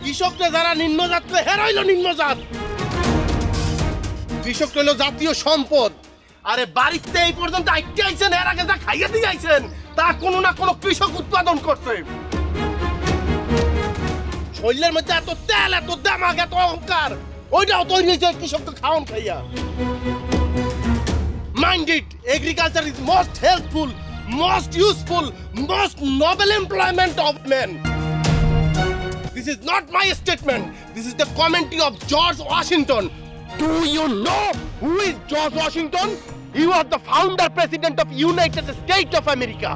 কৃষকরা যারা নিম্নজাত, হেরা হইল নিম্নজাত। কৃষক হইল জাতীয় সম্পদ। আরে বাড়িতে এই পর্যন্ত আইতে আইছেন, এর আগে যা খাইয়ে দিয়ে আইছেন তা কোনো না কোনো কৃষক উৎপাদন করছে। শরীরের মধ্যে এত তেল, এত দামাগ, এত অহংকার, ওইটাও তৈরি হয়েছে কৃষককে খাওয়ান খাইয়া। Mind it, agriculture is most helpful, most useful, most noble employment of men. This is not my statement. This is the commentary of George Washington. Do you know who is George Washington? You are the founder president of United States of America.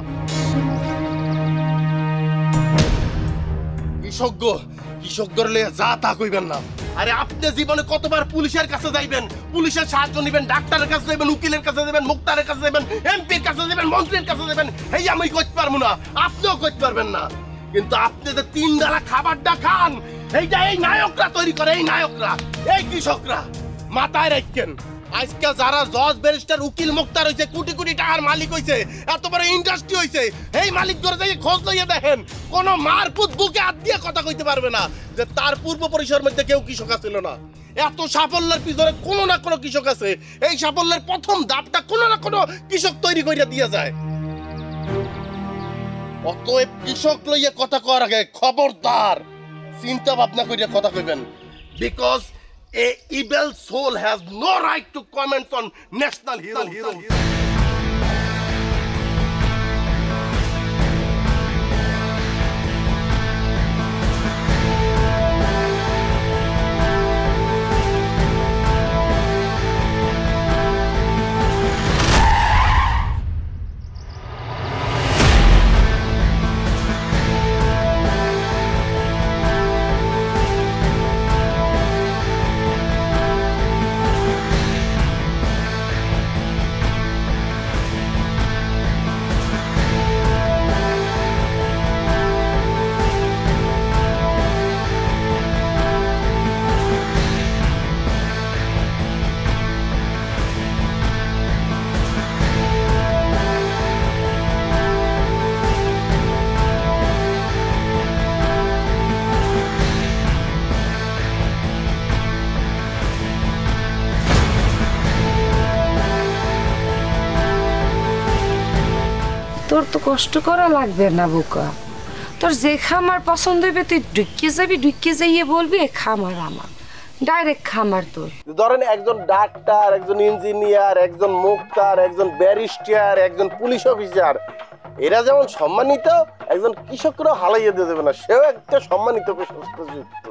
কৃষকদের লয়ে যা তা কইবেন না। আরে আপনি জীবনে কতবার পুলিশের কাছে যাইবেন, পুলিশের সাহায্য নেবেন, ডাক্তারের কাছে যাবেন, উকিলের কাছে যাবেন, মুক্তারের কাছে যাবেন, এমপির কাছে যাবেন, মন্ত্রীর কাছে যাবেন, এই আমি কইতে পারবো না, আপনিও কইতে পারবেন না। কিন্তু আপনি যে 3 বেলা খাবারটা খান, এইটা এই নায়করা তৈরি করে, এই নায়করা, এই কৃষকরা মাথায় রাখেন। আজকে যারা জজ ব্যারিস্টার উকিল মুক্তার হইছে, কোটি কোটি টাকার মালিক হইছে, এত বড় ইন্ডাস্ট্রি হইছে, এই মালিক করে যাই খোঁজ লইয়া দেখেন, কোন মারপুত বুকে হাত দিয়ে কথা কইতে পারবে না যে তার পূর্ব পরিসর মধ্যে কেউ কৃষক ছিল না। এত সাফল্যের পিছনে কোনো না কোনো কৃষক আছে। এই সাফল্যের প্রথম ধাপটা কোনো না কোনো কৃষক তৈরি কইরা দিয়ে যায়। অতএব কৃষক লইয়া কথা কওয়ার আগে খবরদার চিন্তা ভাবনা কইরা কথা কইবেন, because a evil soul has no right to comment on national heroes. তোর তো কষ্ট করা লাগবে না বোকা, তোর যে খামার পছন্দ হইবে তুই ঢুকে যাইয়ে বলবি এ খামার আমার, ডাইরেক্ট খামার তোর। ধরেন একজন ডাক্তার, একজন ইঞ্জিনিয়ার, একজন মুক্তার, একজন ব্যারিস্টার, একজন পুলিশ অফিসার, এরা যেমন সম্মানিত, একজন কৃষকরাও হালাইয়া দিয়ে দেবে না, সেও একটা সম্মানিত পেশাযুক্ত।